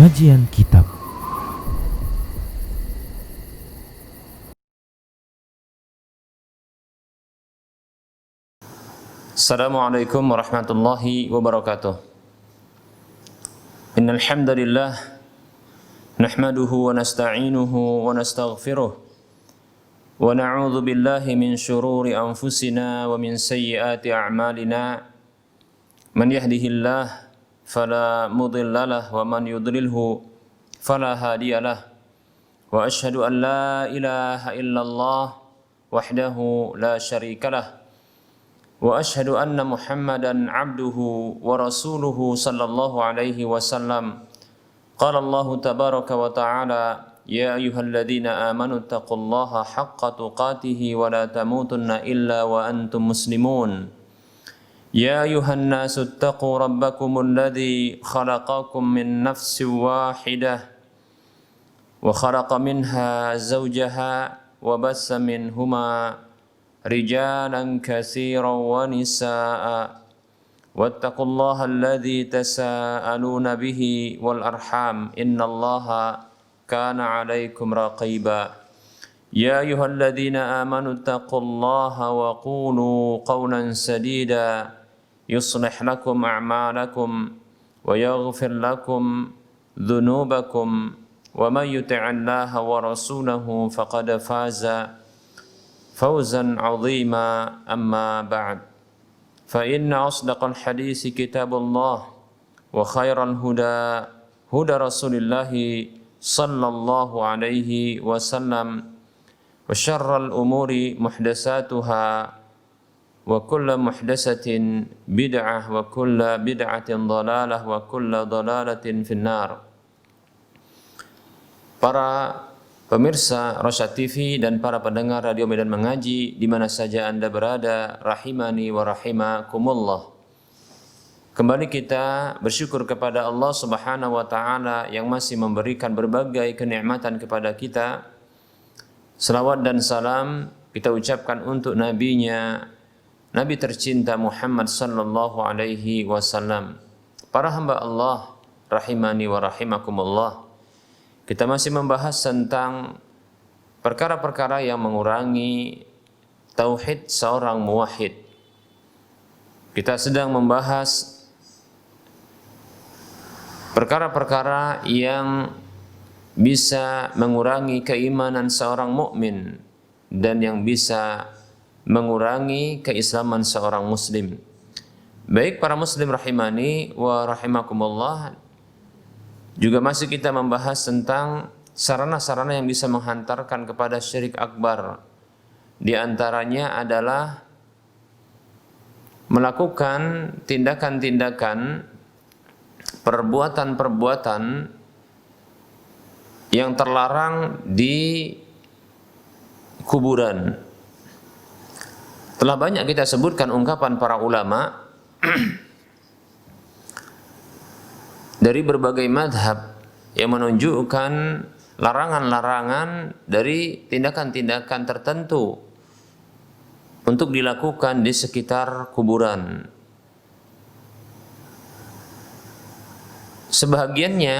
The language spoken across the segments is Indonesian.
Kajian Kitab. Assalamualaikum warahmatullahi wabarakatuh. Innal hamdalillah nahmaduhu wa nasta'inuhu wa nastaghfiruh wa na'udzu billahi min shururi anfusina wa min sayyiati a'malina. Man yahdihillahu fala mudilla lahu wa man yudlilhu fala hadiyalah. Wa asyhadu an la ilaha illallah wahdahu la syarikalah. Wa asyhadu anna Muhammadan abduhu wa rasuluhu sallallahu alaihi wasallam. Qala Allah tabaraka wa ta'ala, ya ayyuhalladzina amanu taqullaha haqqa tuqatih wa la tamutunna illa wa antum muslimun. Ya ayuhan nasu taqu rabbakumul ladzi khalaqakum min nafsin wahidah wa khalaqa minha zawjaha wa bassa minhuma rijalan katsiran wa nisaa'a wattaqullaha alladzi tasaaluna bihi wal arham innallaha kana 'alaikum raqiba. Ya ayyuhalladzina amanu taqullaha wa qulu qawlan sadida yuslih lakum a'malakum wa yaghfir lakum dhunubakum wa may yuti'illaha wa rasulahu faqad faza fawzan 'azima. Amma ba'd, fa inna asdaqal hadisi kitabullah wa khairal huda huda Rasulillah sallallahu alaihi wasallam wa syarral umuri muhdatsatuha wa kullu muhdatsatin bid'ah wa kullu bid'atin dhalalah wa kullu dhalalatin finnar. Para pemirsa Rosyad TV dan para pendengar Radio Medan Mengaji di mana saja Anda berada, rahimani wa rahimakumullah. Kembali kita bersyukur kepada Allah Subhanahu wa taala yang masih memberikan berbagai kenikmatan kepada kita. Selawat dan salam kita ucapkan untuk nabinya, Nabi tercinta Muhammad sallallahu alaihi wasallam. Para hamba Allah rahimani wa rahimakumullah. Kita masih membahas tentang perkara-perkara yang mengurangi tauhid seorang muwahhid. Kita sedang membahas perkara-perkara yang bisa mengurangi keimanan seorang mukmin dan yang bisa mengurangi keislaman seorang muslim. Baik para muslim rahimani wa rahimakumullah, juga masih kita membahas tentang sarana-sarana yang bisa menghantarkan kepada syirik akbar. Di antaranya adalah melakukan tindakan-tindakan, perbuatan-perbuatan yang terlarang di kuburan. Telah banyak kita sebutkan ungkapan para ulama dari berbagai madhab yang menunjukkan larangan-larangan dari tindakan-tindakan tertentu untuk dilakukan di sekitar kuburan. Sebahagiannya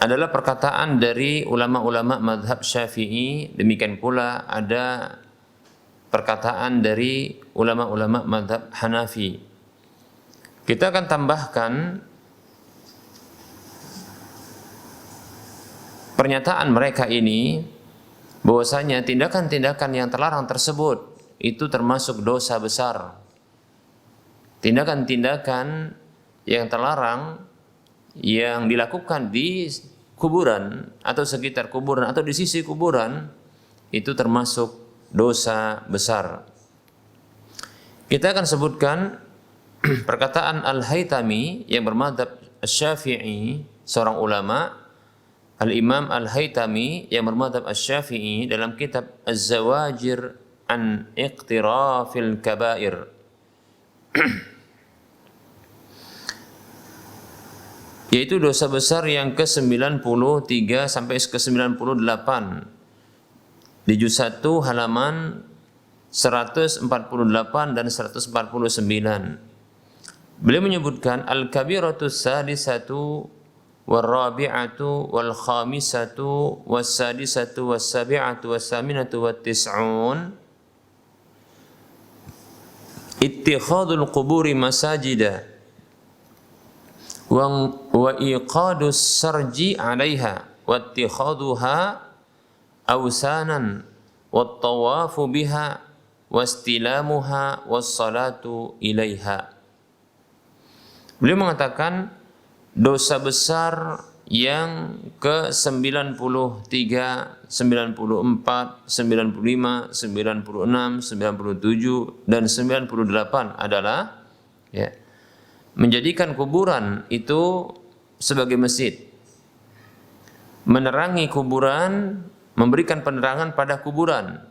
adalah perkataan dari ulama-ulama madhab Syafi'i, demikian pula ada perkataan dari ulama-ulama madhab Hanafi. Kita akan tambahkan pernyataan mereka ini bahwasanya tindakan-tindakan yang terlarang tersebut itu termasuk dosa besar. Tindakan-tindakan yang terlarang yang dilakukan di kuburan atau sekitar kuburan atau di sisi kuburan itu termasuk dosa besar. Kita akan sebutkan perkataan Al-Haytami yang bermadzhab Asy-Syafi'i, seorang ulama, Al-Imam Al-Haytami yang bermadzhab Asy-Syafi'i dalam kitab Az-Zawajir an Iqtirafil Kabair. Yaitu dosa besar yang ke-93 sampai ke-98 di juz 1 halaman 148 dan 149. Beliau menyebutkan al-kabiratus sadisatu wal-rabi'atu wal-khamisatu was-sadisatu was-sabi'atu was-saminatu wat-tis'un ittikhadul quburi masajida wa iqadus sarji 'alaiha wa ittikhaduha awsanan wat tawafu biha wastilamuha wassalatu ilaiha. Beliau mengatakan dosa besar yang ke-93, 94, 95, 96, 97 dan 98 adalah ya, menjadikan kuburan itu sebagai masjid. Menerangi kuburan, memberikan penerangan pada kuburan.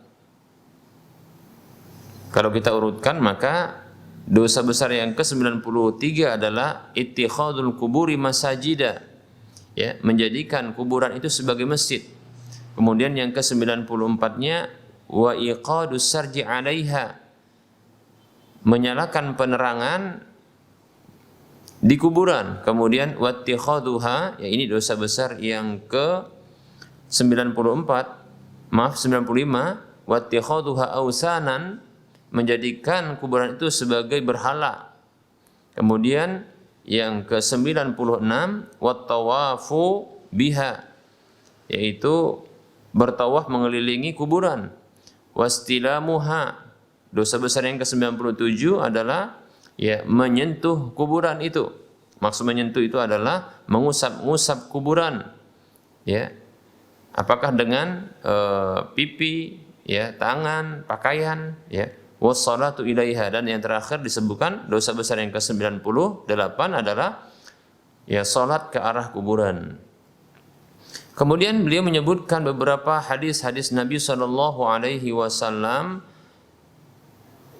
Kalau kita urutkan maka dosa besar yang ke-93 adalah ittikhadul kuburi masajida, ya, menjadikan kuburan itu sebagai masjid. Kemudian yang ke-94-nya wa iqadus sarji 'alaiha, menyalakan penerangan di kuburan. Kemudian wattikhaduha, ya ini dosa besar yang ke-95, wattikhaduha awsanan, menjadikan kuburan itu sebagai berhala. Kemudian yang ke-96 wattawafu biha, yaitu bertawaf mengelilingi kuburan. Wastilamuha, dosa besar yang ke-97 adalah ya menyentuh kuburan itu. Maksud menyentuh itu adalah mengusap-ngusap kuburan. Ya. Apakah dengan pipi, ya, tangan, pakaian, ya. Wassalatu ilaiha, dan yang terakhir disebutkan dosa besar yang ke-98 adalah ya salat ke arah kuburan. Kemudian beliau menyebutkan beberapa hadis-hadis Nabi sallallahu alaihi wasallam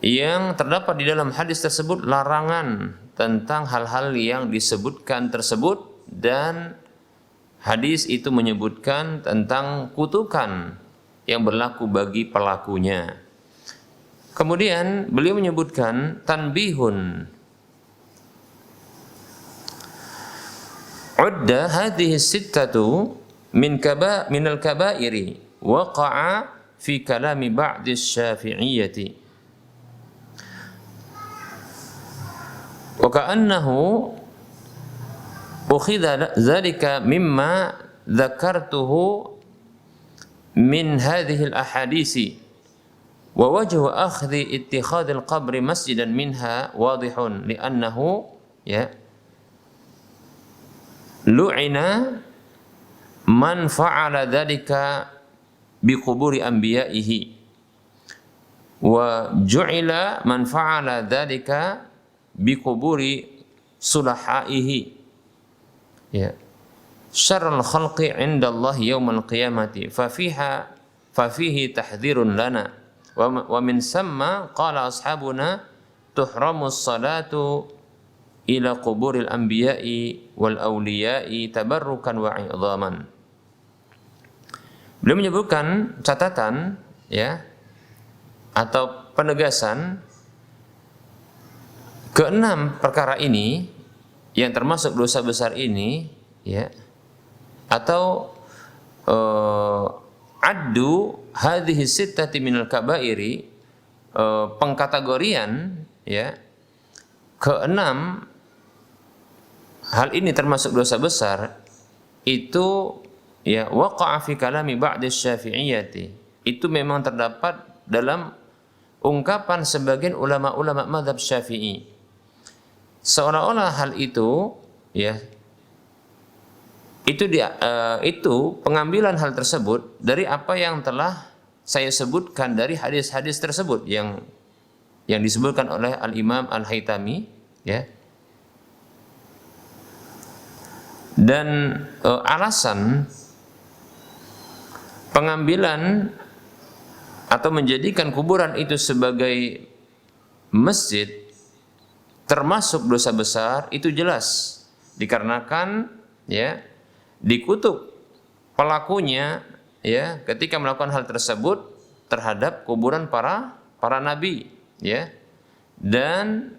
yang terdapat di dalam hadis tersebut larangan tentang hal-hal yang disebutkan tersebut, dan hadis itu menyebutkan tentang kutukan yang berlaku bagi pelakunya. Kemudian beliau menyebutkan tanbihun. Udda hadhihi sittatu minal kabairi waqa'a fi kalami ba'di asy-syafi'iyyati. Wa ka'annahu ukhidha dzalika mimma dzakartuhu min hadhihi al-ahadisi. Wa wajhu akhdhi ittikhadil qabri masjidan minha wadihun li'annahu ya lu'ina man fa'ala dhalika biquburi anbiya'ihi wa ju'ila man fa'ala dhalika biquburi sulahaihi, ya, syarrul khalqi 'inda Allah yaumal qiyamati fa fihi tahdhirun lana wa min samma qala ashabuna tuhramus salatu ila quburil anbiya'i wal awliya'i tabarrukan wa 'idhaman. Beliau menyebutkan catatan, ya, atau penegasan keenam perkara ini yang termasuk dosa besar ini, ya, atau addu hadhihi sittati minal kabairi, pengkategorian, ya, keenam hal ini termasuk dosa besar itu, ya, waqa'a fi kalami ba'di asy-syafi'iyyati, itu memang terdapat dalam ungkapan sebagian ulama-ulama mazhab Syafi'i, seolah-olah hal itu, ya, itu pengambilan hal tersebut dari apa yang telah saya sebutkan dari hadis-hadis tersebut yang disebutkan oleh Al-Imam Al-Haytami, ya. Dan alasan pengambilan atau menjadikan kuburan itu sebagai masjid termasuk dosa besar itu jelas dikarenakan, ya, dikutuk pelakunya, ya, ketika melakukan hal tersebut terhadap kuburan para nabi, ya, dan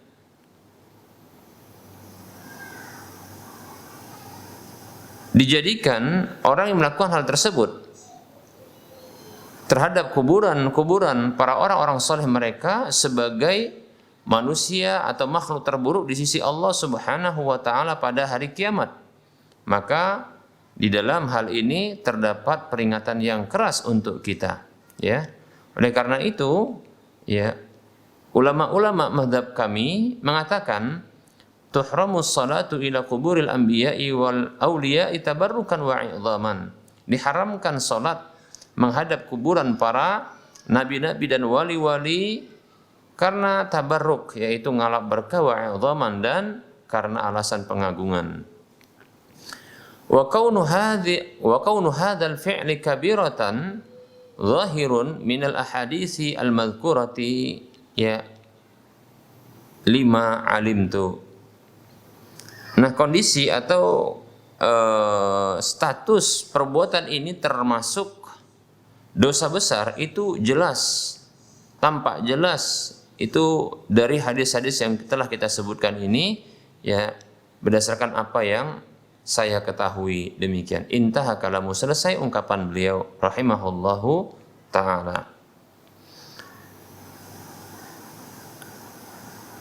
dijadikan orang yang melakukan hal tersebut terhadap kuburan-kuburan para orang-orang soleh mereka sebagai manusia atau makhluk terburuk di sisi Allah Subhanahu wa taala pada hari kiamat. Maka di dalam hal ini terdapat peringatan yang keras untuk kita, ya. Oleh karena itu, ya, ulama-ulama mazhab kami mengatakan tuhramus salatu ila kuburil anbiya'i wal awliya'i tabarrukan wa i'dhaman. Diharamkan salat menghadap kuburan para nabi-nabi dan wali-wali karena tabarruk, yaitu ngalap berkah, wa i'dhaman, dan karena alasan pengagungan. Wa kaunu hadzal fi'li kabiratan zahirun minal ahadisi al-madhkurati, ya, lima alimtu. Nah, kondisi atau status perbuatan ini termasuk dosa besar itu jelas, tampak jelas itu dari hadis-hadis yang telah kita sebutkan ini, ya, berdasarkan apa yang saya ketahui. Demikian. Intaha kalamu, selesai ungkapan beliau rahimahullahu ta'ala.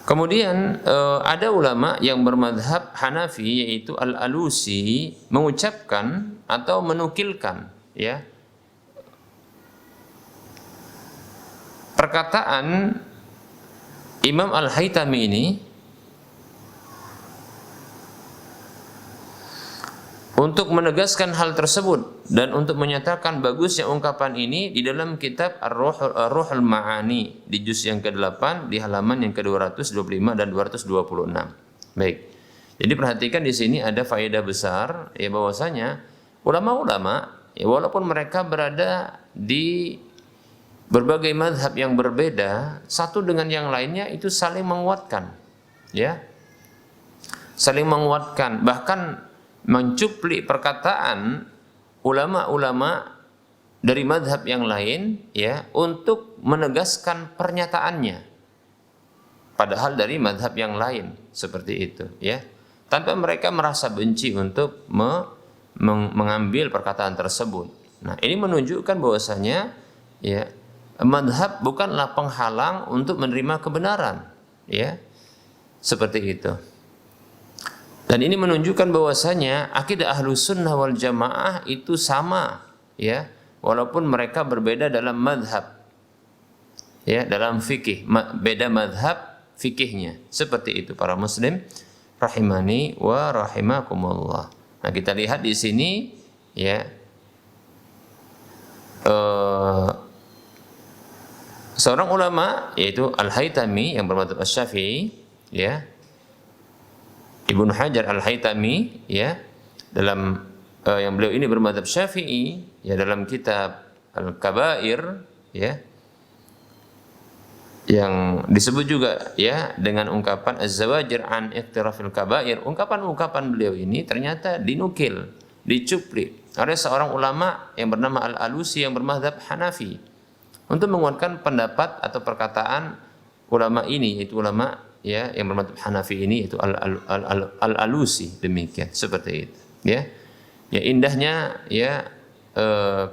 Kemudian ada ulama yang bermadhab Hanafi, yaitu Al-Alusi, mengucapkan atau menukilkan, ya, perkataan Imam Al-Haytami ini untuk menegaskan hal tersebut dan untuk menyatakan bagusnya ungkapan ini di dalam kitab Ar-Ruhul Ma'ani di juz yang ke-8 di halaman yang ke-225 dan 226. Baik. Jadi perhatikan di sini ada faedah besar, ya, bahwasanya ulama-ulama, ya, walaupun mereka berada di berbagai mazhab yang berbeda, satu dengan yang lainnya itu saling menguatkan, ya, saling menguatkan, bahkan mencuplik perkataan ulama-ulama dari mazhab yang lain, ya, untuk menegaskan pernyataannya, padahal dari mazhab yang lain, seperti itu, ya, tanpa mereka merasa benci untuk mengambil perkataan tersebut. Nah, ini menunjukkan bahwasanya, ya, mazhab bukanlah penghalang untuk menerima kebenaran, ya, seperti itu. Dan ini menunjukkan bahwasanya akidah Ahlus Sunnah wal Jamaah itu sama, ya, walaupun mereka berbeda dalam mazhab, ya, dalam fikih, beda mazhab fikihnya. Seperti itu para muslim rahimani wa rahimakumullah. Nah, kita lihat di sini, ya, seorang ulama yaitu Al-Haytami yang bermadzhab Asy-Syafi'i, ya, Ibnu Hajar Al-Haytami, ya, dalam yang beliau ini bermadzhab Syafi'i, ya, dalam kitab Al-Kabair, ya, yang disebut juga, ya, dengan ungkapan Az-Zawajir an Iqtirafil Kabair. Ungkapan-ungkapan beliau ini ternyata dinukil, dicuplik oleh seorang ulama yang bernama Al-Alusi yang bermadzhab Hanafi untuk menguatkan pendapat atau perkataan ulama ini, yaitu ulama, ya, yang bermadzhab Hanafi ini, yaitu Al-Alusi. Demikian, seperti itu, ya. Ya, indahnya, ya,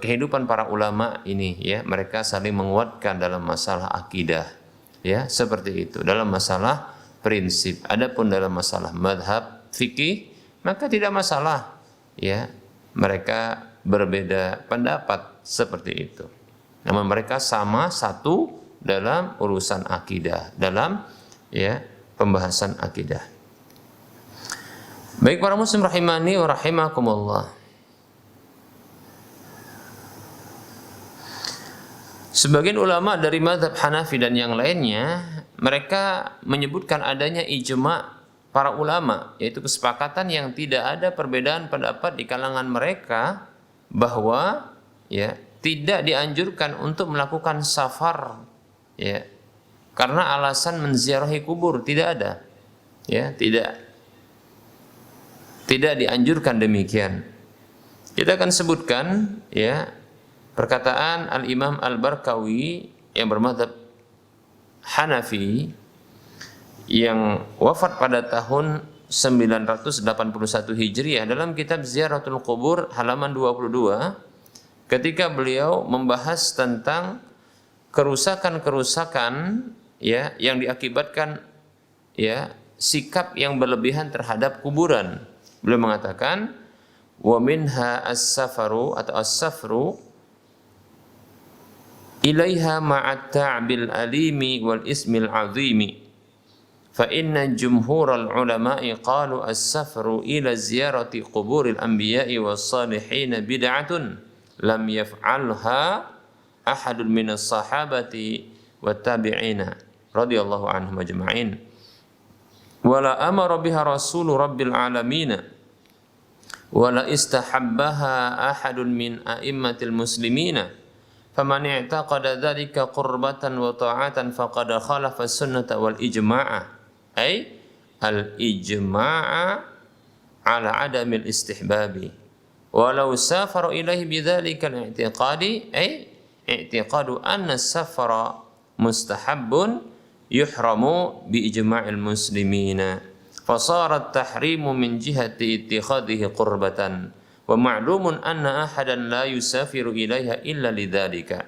kehidupan para ulama ini, ya, mereka saling menguatkan dalam masalah akidah, ya, seperti itu, dalam masalah prinsip. Adapun dalam masalah madhab fikih, maka tidak masalah, ya, mereka berbeda pendapat, seperti itu. Namun mereka sama satu dalam urusan akidah, dalam, ya, pembahasan akidah. Baik para muslim rahimani wa rahimakumullah. Sebagian ulama dari mazhab Hanafi dan yang lainnya, mereka menyebutkan adanya ijma' para ulama, yaitu kesepakatan yang tidak ada perbedaan pendapat di kalangan mereka bahwa, ya, tidak dianjurkan untuk melakukan safar, ya, karena alasan menziarahi kubur. Tidak ada, ya, tidak dianjurkan demikian. Kita akan sebutkan, ya, perkataan Al-Imam Al-Barkawi yang bermadzhab Hanafi yang wafat pada tahun 981 Hijriah dalam kitab Ziyaratul Qubur halaman 22 ketika beliau membahas tentang kerusakan-kerusakan ya yang diakibatkan ya sikap yang berlebihan terhadap kuburan. Beliau mengatakan wa minha as-safaru atau as-safru ilaiha ma'at ta'bil alimi wal ismil azimi fa inna jumhural ulama'i qalu as-safru ila ziyarati quburil anbiya'i was salihin bid'atun lam yaf'alha ahadun minas sahabati wat tabi'ina radhiyallahu anhum ajma'in wala amara biha rasulu rabbil alamin wala istahabbaha ahadun min a'immatil muslimina faman i'taqada dzalika qurbatan wa ta'atan faqad khalafa sunnata wal ijma'a ay al ijma'a ala adamil istihbabi walau safaru ilaihi bidzalika al i'tiqadi ay i'tiqadu anna safara mustahabbun yuhramu bi ijma'il muslimina fasarat tahrimu min jihati ittikhadhihi qurbatan wa ma'lumun anna ahadan la yusafiru ilaiha illa lidzalika.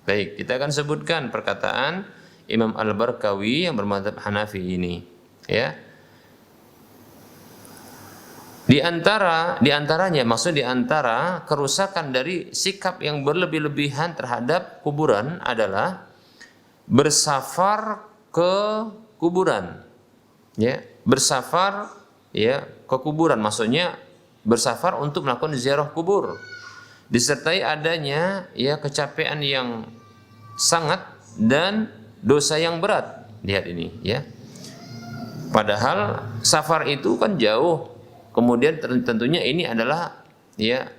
Baik, kita akan sebutkan perkataan Imam Al-Barkawi yang bermadzhab Hanafi ini ya. Di antara kerusakan dari sikap yang berlebih-lebihan terhadap kuburan adalah bersafar ke kuburan ya, bersafar ya ke kuburan, maksudnya bersafar untuk melakukan ziarah kubur disertai adanya ya kecapean yang sangat dan dosa yang berat. Lihat ini ya, padahal safar itu kan jauh, kemudian tentunya ini adalah ya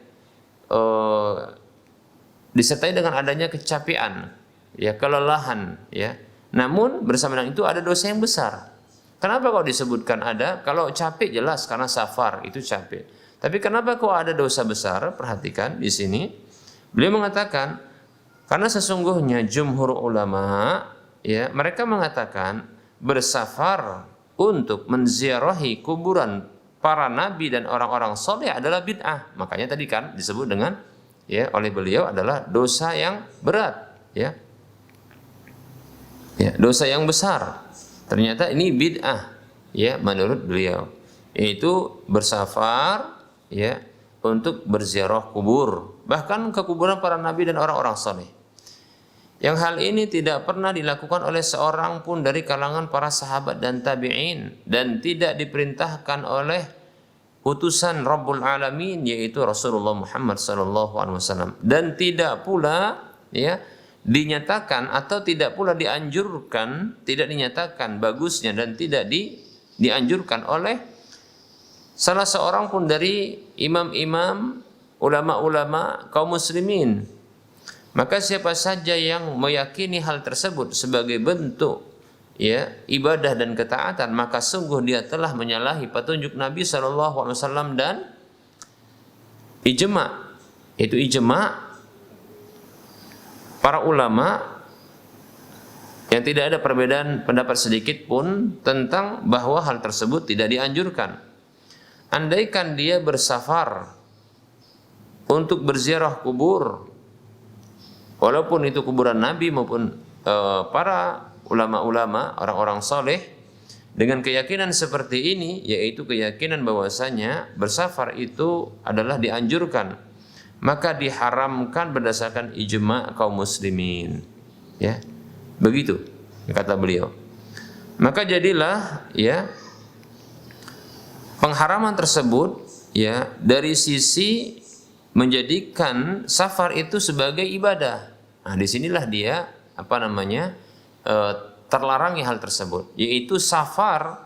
disertai dengan adanya kecapean ya, kelelahan ya. Namun bersama dengan itu ada dosa yang besar. Kenapa kok disebutkan ada? Kalau capek jelas karena safar itu capek. Tapi kenapa kok ada dosa besar? Perhatikan di sini. Beliau mengatakan karena sesungguhnya jumhur ulama ya, mereka mengatakan bersafar untuk menziarahi kuburan para nabi dan orang-orang soleh adalah bid'ah. Makanya tadi kan disebut dengan ya oleh beliau adalah dosa yang berat ya. Ya, dosa yang besar. Ternyata ini bid'ah ya menurut beliau. Yaitu bersafar ya untuk berziarah kubur, bahkan ke kuburan para nabi dan orang-orang saleh. Yang hal ini tidak pernah dilakukan oleh seorang pun dari kalangan para sahabat dan tabi'in dan tidak diperintahkan oleh utusan Rabbul Alamin yaitu Rasulullah Muhammad SAW, dan tidak pula ya dinyatakan atau tidak pula dianjurkan, tidak dinyatakan bagusnya dan tidak dianjurkan oleh salah seorang pun dari imam-imam, ulama-ulama kaum muslimin. Maka siapa saja yang meyakini hal tersebut sebagai bentuk ya ibadah dan ketaatan, maka sungguh dia telah menyalahi petunjuk Nabi SAW dan ijma'. Itu ijma' para ulama yang tidak ada perbedaan pendapat sedikit pun tentang bahwa hal tersebut tidak dianjurkan. Andaikan dia bersafar untuk berziarah kubur, walaupun itu kuburan Nabi maupun para ulama-ulama, orang-orang soleh, dengan keyakinan seperti ini, yaitu keyakinan bahwasanya bersafar itu adalah dianjurkan, maka diharamkan berdasarkan ijma' kaum muslimin. Ya, begitu kata beliau. Maka jadilah ya pengharaman tersebut ya dari sisi menjadikan safar itu sebagai ibadah. Nah, disinilah dia terlarangi hal tersebut, yaitu safar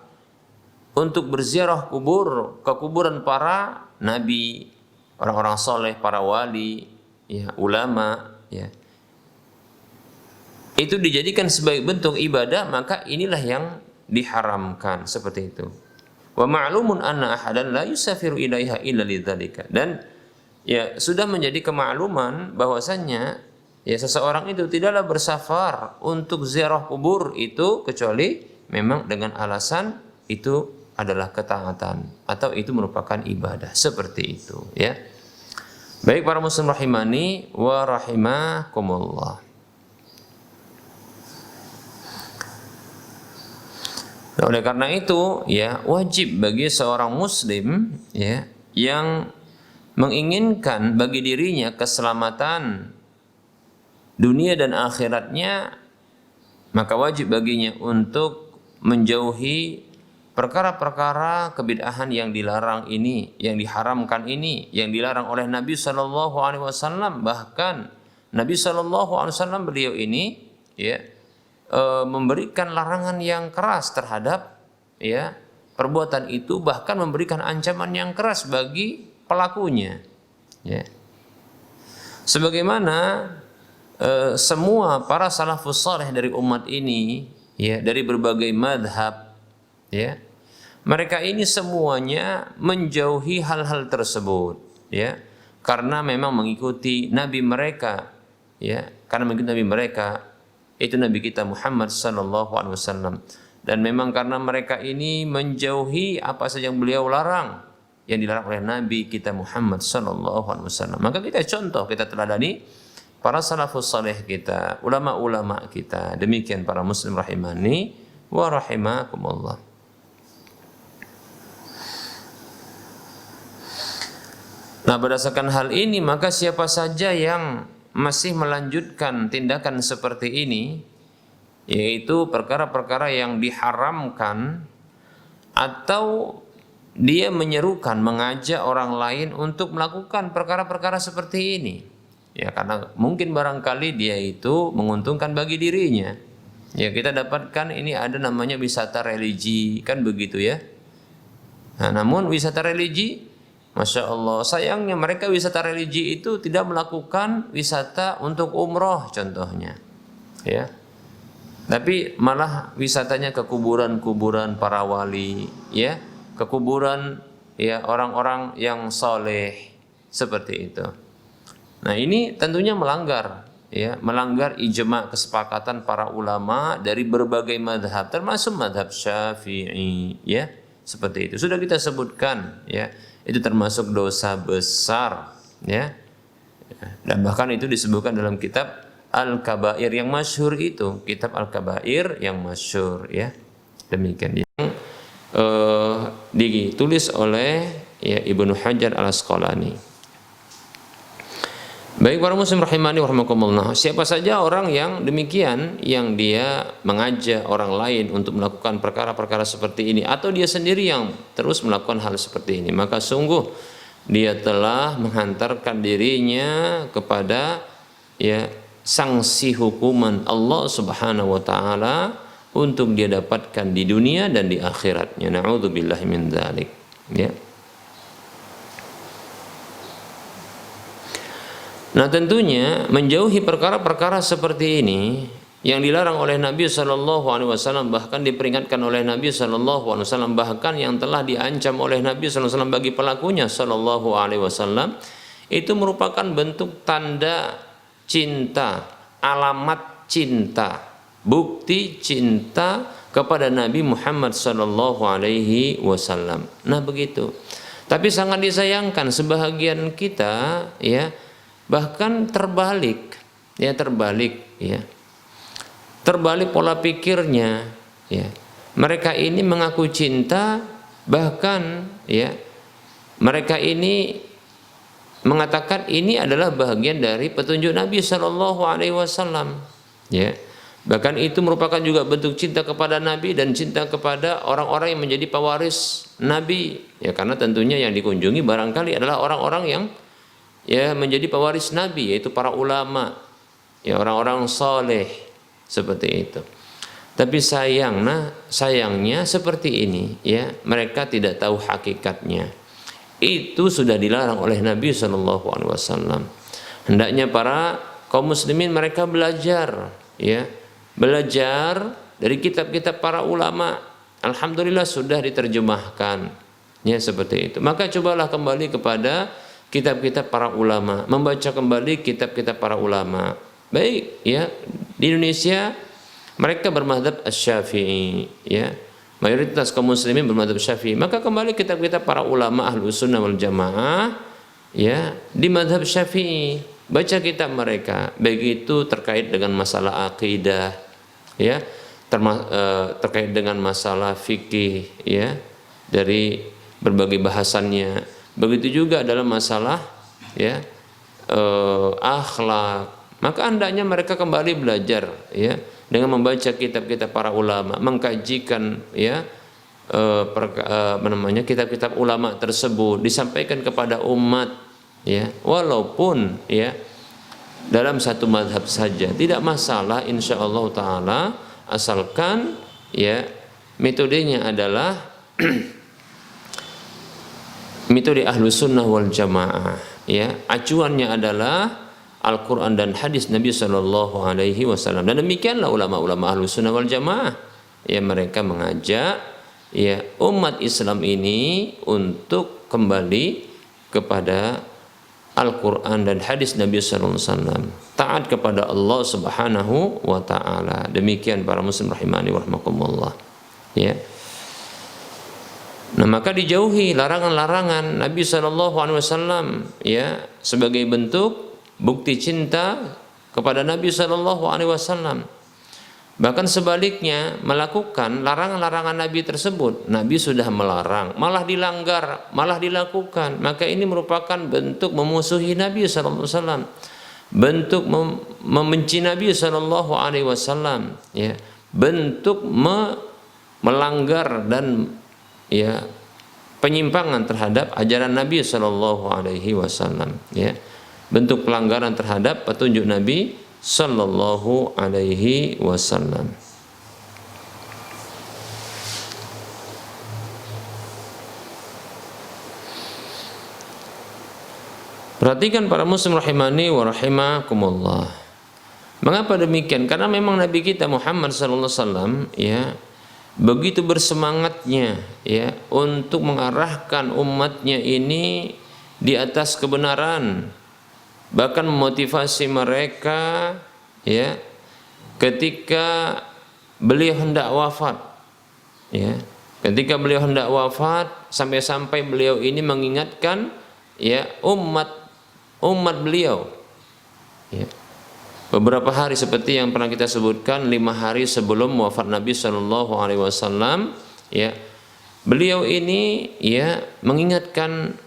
untuk berziarah kubur ke kuburan para nabi, orang-orang soleh, para wali, ya, ulama, ya. Itu dijadikan sebagai bentuk ibadah, maka inilah yang diharamkan seperti itu. Wa ma'lumun anna ahadan la yusafiru ilaiha illa lidzalika. Dan ya sudah menjadi kemakluman bahwasannya ya seseorang itu tidaklah bersafar untuk ziarah kubur itu kecuali memang dengan alasan itu adalah ketaatan atau itu merupakan ibadah, seperti itu ya. Baik para muslim rahimani wa rahimakumullah. Oleh karena itu ya, wajib bagi seorang muslim ya yang menginginkan bagi dirinya keselamatan dunia dan akhiratnya, maka wajib baginya untuk menjauhi perkara-perkara kebid'ahan yang dilarang ini, yang diharamkan ini, yang dilarang oleh Nabi sallallahu alaihi wasallam. Bahkan Nabi sallallahu alaihi wasallam beliau ini ya memberikan larangan yang keras terhadap ya perbuatan itu, bahkan memberikan ancaman yang keras bagi pelakunya ya. Sebagaimana semua para salafus saleh dari umat ini ya, dari berbagai madhab ya, mereka ini semuanya menjauhi hal-hal tersebut ya, karena memang mengikuti nabi mereka ya, karena mengikuti nabi mereka itu Nabi kita Muhammad sallallahu alaihi wasallam, dan memang karena mereka ini menjauhi apa saja yang beliau larang, yang dilarang oleh Nabi kita Muhammad sallallahu alaihi wasallam. Maka kita contoh, kita teladani para salafus saleh kita, ulama-ulama kita. Demikian para muslim rahimani wa rahimakumullah. Nah, berdasarkan hal ini maka siapa saja yang masih melanjutkan tindakan seperti ini, yaitu perkara-perkara yang diharamkan, atau dia menyerukan, mengajak orang lain untuk melakukan perkara-perkara seperti ini ya, karena mungkin barangkali dia itu menguntungkan bagi dirinya ya. Kita dapatkan ini ada namanya wisata religi, kan begitu ya. Nah, namun wisata religi, Masya Allah, sayangnya mereka wisata religi itu tidak melakukan wisata untuk umroh contohnya ya, tapi malah wisatanya ke kuburan-kuburan para wali ya, ke kuburan ya orang-orang yang soleh, seperti itu. Nah, ini tentunya melanggar ya, melanggar ijma' kesepakatan para ulama dari berbagai madhab, termasuk madhab Syafi'i ya, seperti itu. Sudah kita sebutkan ya, itu termasuk dosa besar ya, dan bahkan itu disebutkan dalam kitab Al-Kabair yang masyhur itu, kitab Al-Kabair yang masyhur ya. Demikian yang ditulis oleh ya Ibnu Hajar Al-Asqalani. Baik para muslim rahimani warahmatullah, siapa saja orang yang demikian, yang dia mengajak orang lain untuk melakukan perkara-perkara seperti ini, atau dia sendiri yang terus melakukan hal seperti ini, maka sungguh dia telah menghantarkan dirinya kepada ya sanksi hukuman Allah Subhanahu wa taala untuk dia dapatkan di dunia dan di akhiratnya. Na'udzubillahi min dzalik ya. Nah, tentunya menjauhi perkara-perkara seperti ini yang dilarang oleh Nabi sallallahu alaihi wasallam, bahkan diperingatkan oleh Nabi sallallahu alaihi wasallam, bahkan yang telah diancam oleh Nabi sallallahu alaihi wasallam bagi pelakunya sallallahu alaihi wasallam, itu merupakan bentuk tanda cinta, alamat cinta, bukti cinta kepada Nabi Muhammad sallallahu alaihi wasallam. Nah, begitu. Tapi sangat disayangkan sebahagian kita ya, bahkan terbalik ya, terbalik pola pikirnya ya. Mereka ini mengaku cinta, bahkan ya mereka ini mengatakan ini adalah bagian dari petunjuk Nabi Shallallahu Alaihi Wasallam ya. Bahkan itu merupakan juga bentuk cinta kepada Nabi dan cinta kepada orang-orang yang menjadi pewaris Nabi ya, karena tentunya yang dikunjungi barangkali adalah orang-orang yang ya menjadi pewaris Nabi, yaitu para ulama ya, orang-orang soleh, seperti itu. Tapi sayangnya seperti ini ya, mereka tidak tahu hakikatnya. Itu sudah dilarang oleh Nabi Shallallahu Alaihi Wasallam. Hendaknya para kaum muslimin mereka belajar ya, belajar dari kitab-kitab para ulama. Alhamdulillah sudah diterjemahkan ya, seperti itu. Maka cobalah kembali kepada kitab-kitab para ulama, membaca kembali kitab-kitab para ulama. Baik ya, di Indonesia mereka bermadzhab Asy-Syafi'i ya, mayoritas kaum muslimin bermadzhab Syafi'i, maka kembali kitab-kitab para ulama Ahlus Sunnah wal Jamaah ya di mazhab Syafi'i, baca kitab mereka, baik itu terkait dengan masalah akidah ya, terkait dengan masalah fikih ya dari berbagai bahasannya, begitu juga dalam masalah ya akhlak, maka hendaknya mereka kembali belajar ya dengan membaca kitab-kitab para ulama, mengkajikan ya kitab-kitab ulama tersebut, disampaikan kepada umat ya, walaupun ya dalam satu mazhab saja tidak masalah insyaallah taala, asalkan ya metodenya adalah metode Ahlus Sunnah wal Jamaah ya, acuannya adalah Al-Quran dan hadis Nabi Sallallahu Alaihi Wasallam. Dan demikianlah ulama-ulama Ahlus Sunnah wal Jamaah ya, mereka mengajak ya umat Islam ini untuk kembali kepada Al-Quran dan hadis Nabi Sallallahu Alaihi Wasallam, taat kepada Allah Subhanahu wa Ta'ala. Demikian para muslim rahimani wa rahmakumullah ya. Nah, maka dijauhi larangan-larangan Nabi Sallallahu Alaihi Wasallam ya, sebagai bentuk bukti cinta kepada Nabi Sallallahu Alaihi Wasallam. Bahkan sebaliknya, melakukan larangan-larangan Nabi tersebut, Nabi sudah melarang, malah dilanggar, malah dilakukan, maka ini merupakan bentuk memusuhi Nabi Sallallahu Alaihi Wasallam, bentuk membenci Nabi Sallallahu Alaihi Wasallam ya, bentuk melanggar dan ya penyimpangan terhadap ajaran Nabi Sallallahu Alaihi Wasallam ya, bentuk pelanggaran terhadap petunjuk Nabi Sallallahu Alaihi Wasallam. Perhatikan para muslim rahimani wa rahimakumullah. Mengapa demikian? Karena memang Nabi kita Muhammad sallallahu alaihi wasallam ya begitu bersemangatnya ya untuk mengarahkan umatnya ini di atas kebenaran, bahkan memotivasi mereka ya ketika beliau hendak wafat ya, ketika beliau hendak wafat sampai-sampai beliau ini mengingatkan ya umat beliau ya, beberapa hari seperti yang pernah kita sebutkan, 5 hari sebelum wafat Nabi Shallallahu Alaihi Wasallam ya, beliau ini ya mengingatkan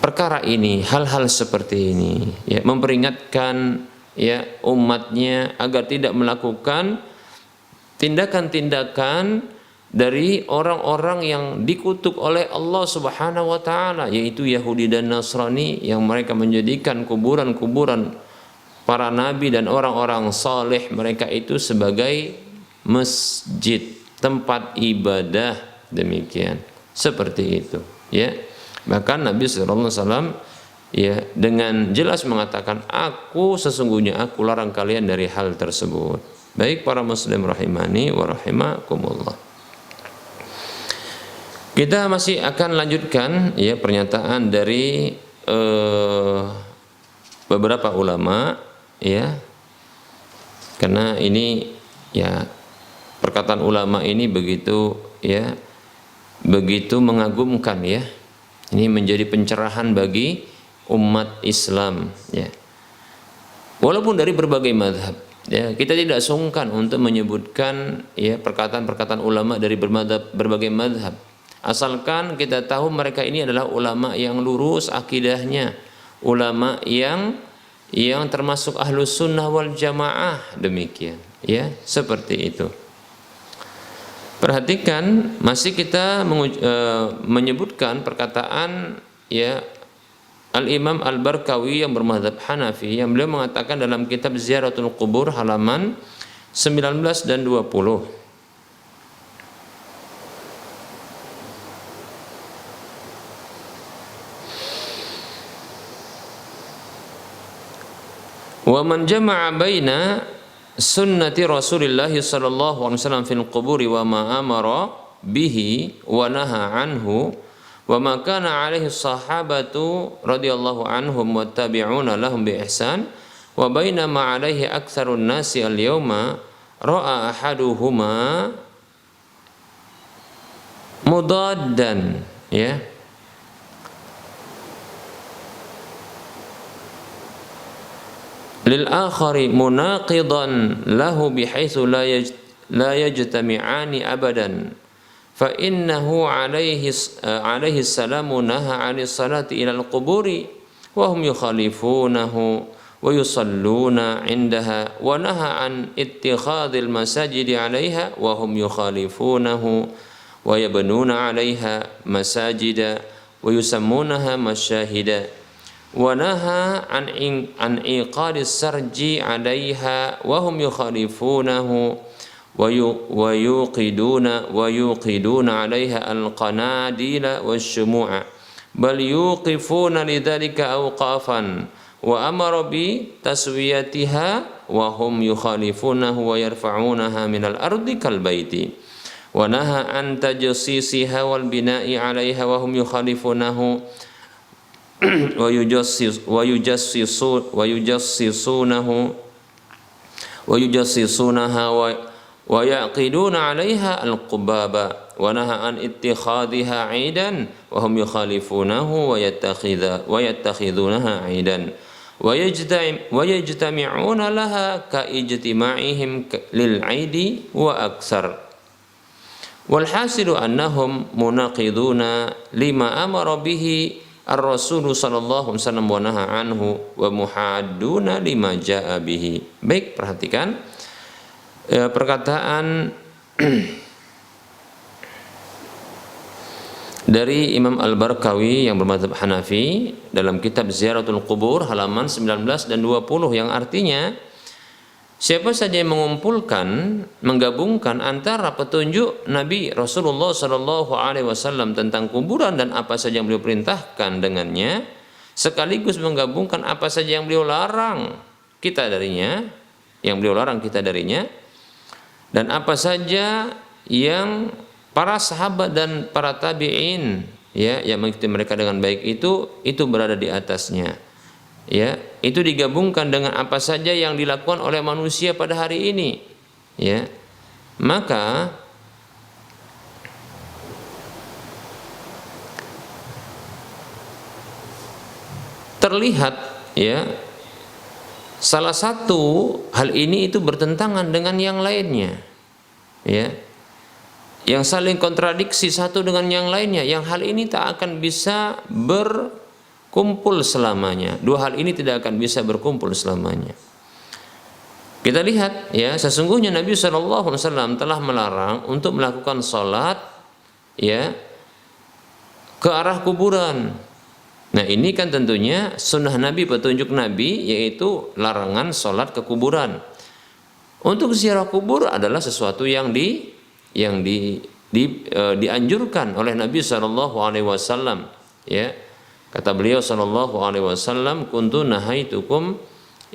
perkara ini, hal-hal seperti ini ya, memperingatkan ya umatnya agar tidak melakukan tindakan-tindakan dari orang-orang yang dikutuk oleh Allah Subhanahu wa taala, yaitu Yahudi dan Nasrani, yang mereka menjadikan kuburan-kuburan para nabi dan orang-orang saleh mereka itu sebagai masjid, tempat ibadah, demikian. Seperti itu, ya. Bahkan Nabi sallallahu alaihi wasallam ya dengan jelas mengatakan, sesungguhnya aku larang kalian dari hal tersebut. Baik para muslim rahimani wa rahimakumullah. Kita masih akan lanjutkan ya pernyataan dari beberapa ulama ya, karena ini ya perkataan ulama ini begitu ya, begitu mengagumkan ya. Ini menjadi pencerahan bagi umat Islam ya. Walaupun dari berbagai mazhab ya, kita tidak sungkan untuk menyebutkan ya perkataan-perkataan ulama dari berbagai mazhab. Asalkan kita tahu mereka ini adalah ulama yang lurus akidahnya, ulama yang termasuk Ahlus Sunnah wal Jamaah, demikian ya, seperti itu. Perhatikan, masih kita menyebutkan perkataan ya Al-Imam Al-Barkawi yang bermadzhab Hanafi, yang beliau mengatakan dalam kitab Ziyaratul Qubur halaman 19 dan 20. Wa man jama'a baina sunnati Rasulillah sallallahu alaihi wasallam fil quburi wa ma amara bihi wa naha anhu wa ma kana alaihi sahabatu radhiyallahu anhum wa tabi'una lahum bi ihsan wa baina ma alaihi aktsarun nasi al-yawma ra'a ahaduhuma mudaddan, ya, lil akhari munaqidan lahu bihaitsu la yajtami'ani abadan fa innahu alaihi salamu naha 'ani salati ila al-quburi wa hum yukhalifunahu wa yusalluna 'indaha wa naha 'an ittikhadil masajidi 'alaiha wa hum yukhalifunahu wa yabnuna 'alaiha masajida wa yusammunaha masyahida wa naha 'an iqadis sarji 'alaiha wa hum yukhalifunahu wa yuqiduna 'alaiha al-qanadila wasyumu'a bal yuqifuna lidzalika awqafan wa amara bi taswiyatiha wa hum yukhalifunahu wa yarfa'unaha minal ardi kal baiti wa naha an tajsisiha wal bina'i 'alaiha wa hum yukhalifunahu wa yujassisunaha wa yaqiduna 'alaiha al-qubaba wa naha an ittikhadhiha 'idan wa hum yukhalifunahu wa yattakhidunaha 'idan wa yajtami'una laha ka ijtima'ihim lil 'idi wa aksar wal hasilu annahum munaqiduna lima amara bihi ar-rasul sallallahu alaihi wasallam wa naha anhu wa muhadduna lima jaa bihi. Baik, perhatikan perkataan dari Imam Al-Barkawi yang bermadzhab Hanafi dalam kitab Ziyaratul Qubur halaman 19 dan 20 yang artinya siapa saja yang menggabungkan antara petunjuk Nabi Rasulullah Shallallahu Alaihi Wasallam tentang kuburan dan apa saja yang beliau perintahkan dengannya, sekaligus menggabungkan apa saja yang beliau larang kita darinya, dan apa saja yang para sahabat dan para tabi'in, ya, yang mengikuti mereka dengan baik itu berada di atasnya. Ya, itu digabungkan dengan apa saja yang dilakukan oleh manusia pada hari ini, ya, maka terlihat, ya, salah satu hal ini itu bertentangan dengan yang lainnya, ya, yang saling kontradiksi satu dengan yang lainnya, yang hal ini tak akan bisa berkumpul selamanya. Dua hal ini tidak akan bisa berkumpul selamanya. Kita lihat, ya, sesungguhnya Nabi SAW telah melarang untuk melakukan sholat, ya, ke arah kuburan. Nah, ini kan tentunya sunnah Nabi, petunjuk Nabi, yaitu larangan sholat ke kuburan. Untuk ziarah kubur adalah sesuatu yang dianjurkan oleh Nabi SAW. Ya, kata beliau SAW, kuntu nahaitukum,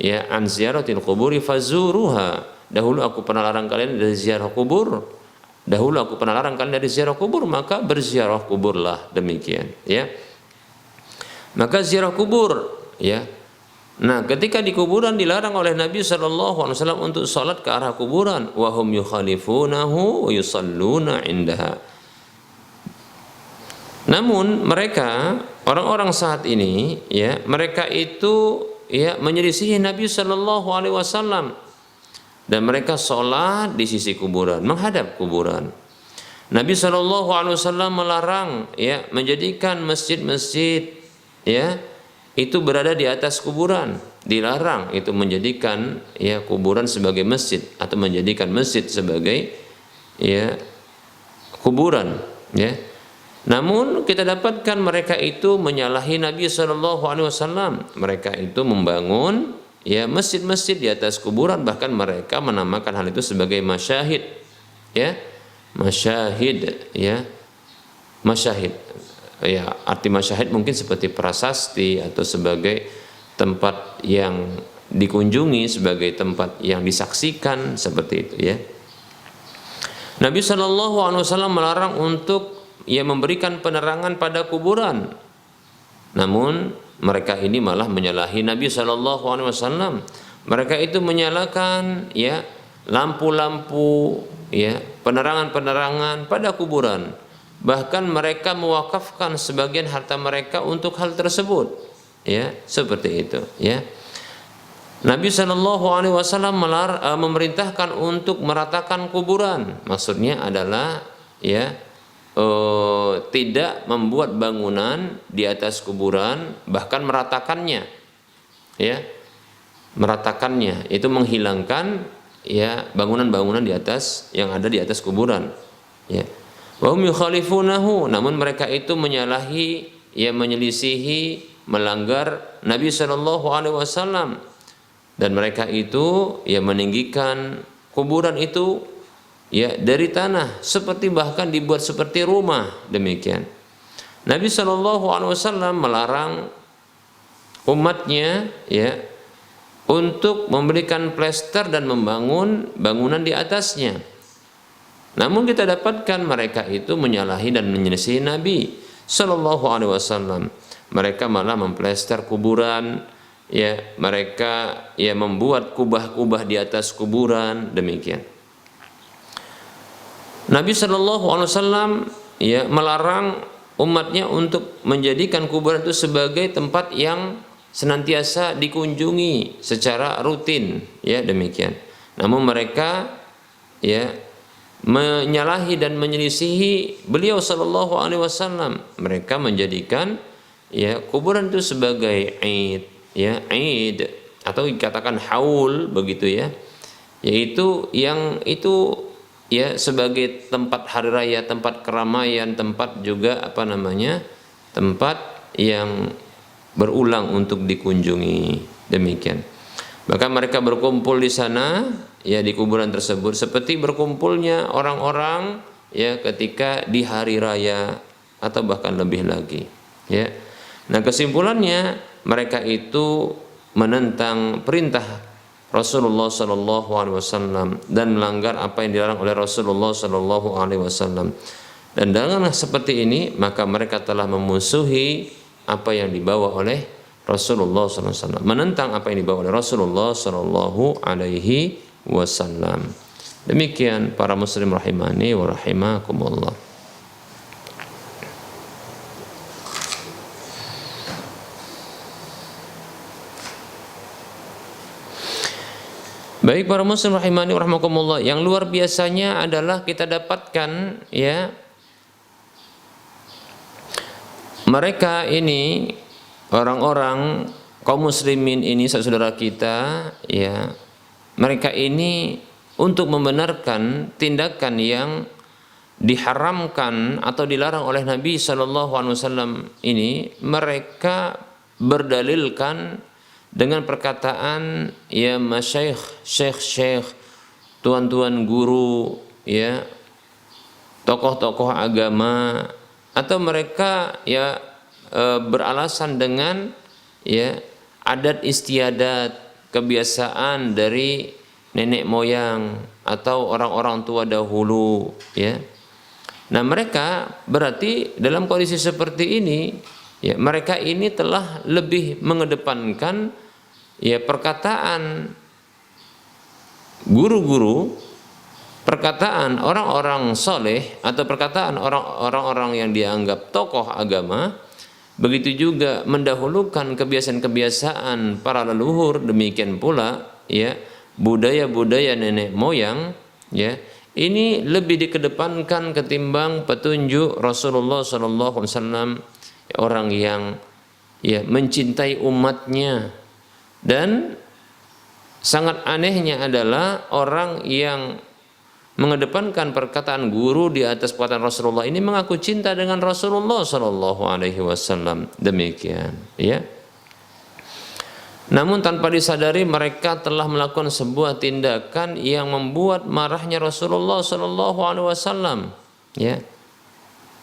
ya, an ziyaratil quburi fazuruha. Dahulu aku pernah larang kalian dari ziarah kubur. Maka berziarah kuburlah, demikian, ya. Maka ziarah kubur, ya. Nah, ketika di kuburan dilarang oleh Nabi SAW untuk sholat ke arah kuburan, wa hum yukhalifunahu wa yusalluna indaha. Namun mereka, orang-orang saat ini, ya, mereka itu, ya, menyelisihi Nabi SAW dan mereka sholat di sisi kuburan, menghadap kuburan. Nabi SAW melarang, ya, menjadikan masjid-masjid, ya, itu berada di atas kuburan. Dilarang itu menjadikan, ya, kuburan sebagai masjid atau menjadikan masjid sebagai, ya, kuburan, ya. Namun kita dapatkan mereka itu menyalahi Nabi SAW. Mereka itu membangun, ya, masjid-masjid di atas kuburan, bahkan mereka menamakan hal itu sebagai masyahid, ya, masyahid, ya, masyahid. Ya, arti masyahid mungkin seperti prasasti atau sebagai tempat yang dikunjungi, sebagai tempat yang disaksikan, seperti itu, ya. Nabi SAW melarang untuk, ya, memberikan penerangan pada kuburan. Namun mereka ini malah menyalahi Nabi SAW. Mereka itu menyalakan, ya, lampu-lampu, ya, penerangan-penerangan pada kuburan. Bahkan mereka mewakafkan sebagian harta mereka untuk hal tersebut, ya, seperti itu, ya. Nabi Shallallahu Alaihi Wasallam memerintahkan untuk meratakan kuburan. Maksudnya adalah, ya, tidak membuat bangunan di atas kuburan, bahkan meratakannya, ya, meratakannya itu menghilangkan, ya, bangunan-bangunan di atas yang ada di atas kuburan, ya. Wa hum yukhalifunahu, namun mereka itu menyalahi, ya, menyelisihi, melanggar Nabi Shallallahu Alaihi Wasallam, dan mereka itu, ya, meninggikan kuburan itu, ya, dari tanah, seperti bahkan dibuat seperti rumah, demikian. Nabi Shallallahu Alaihi Wasallam melarang umatnya, ya, untuk memberikan plester dan membangun bangunan di atasnya. Namun kita dapatkan mereka itu menyalahi dan menyelisih Nabi Shallallahu Alaihi Wasallam. Mereka malah memplester kuburan, ya, mereka, ya, membuat kubah-kubah di atas kuburan, demikian. Nabi Shallallahu Alaihi Wasallam, ya, melarang umatnya untuk menjadikan kuburan itu sebagai tempat yang senantiasa dikunjungi secara rutin, ya, demikian. Namun mereka, ya, menyalahi dan menyelisihi beliau Shallallahu Alaihi Wasallam. Mereka menjadikan, ya, kuburan itu sebagai Eid, ya, Eid, atau dikatakan haul, begitu, ya, yaitu yang itu, ya, sebagai tempat hari raya, tempat keramaian, tempat juga tempat yang berulang untuk dikunjungi, demikian. Bahkan mereka berkumpul di sana, ya, di kuburan tersebut seperti berkumpulnya orang-orang, ya, ketika di hari raya atau bahkan lebih lagi, ya. Nah, kesimpulannya mereka itu menentang perintah Rasulullah Shallallahu Alaihi Wasallam dan melanggar apa yang dilarang oleh Rasulullah Shallallahu Alaihi Wasallam. Dan dengan seperti ini maka mereka telah memusuhi apa yang dibawa oleh Rasulullah Sallallahu Alaihi Wasallam, menentang apa yang dibawa oleh Rasulullah Sallallahu Alaihi Wasallam. Demikian para muslim rahimani wa rahimakumullah. Baik para muslim rahimani wa rahimakumullah, yang luar biasanya adalah kita dapatkan, ya, mereka ini, orang-orang kaum muslimin ini, saudara kita, ya, mereka ini untuk membenarkan tindakan yang diharamkan atau dilarang oleh Nabi Shallallahu Alaihi Wasallam ini, mereka berdalilkan dengan perkataan, ya, masyayikh, syekh-syekh, tuan-tuan guru, ya, tokoh-tokoh agama, atau mereka, ya, beralasan dengan, ya, adat istiadat, kebiasaan dari nenek moyang atau orang-orang tua dahulu, ya. Nah, mereka berarti dalam kondisi seperti ini, ya, mereka ini telah lebih mengedepankan, ya, perkataan guru-guru, perkataan orang-orang soleh, atau perkataan orang-orang yang dianggap tokoh agama. Begitu juga mendahulukan kebiasaan-kebiasaan para leluhur, demikian pula, ya, budaya-budaya nenek moyang, ya, ini lebih dikedepankan ketimbang petunjuk Rasulullah Sallallahu Alaihi Wasallam, orang yang, ya, mencintai umatnya. Dan sangat anehnya adalah orang yang mengedepankan perkataan guru di atas perkataan Rasulullah ini mengaku cinta dengan Rasulullah Sallallahu Alaihi Wasallam, demikian, ya. Namun tanpa disadari mereka telah melakukan sebuah tindakan yang membuat marahnya Rasulullah Sallallahu Alaihi Wasallam, ya,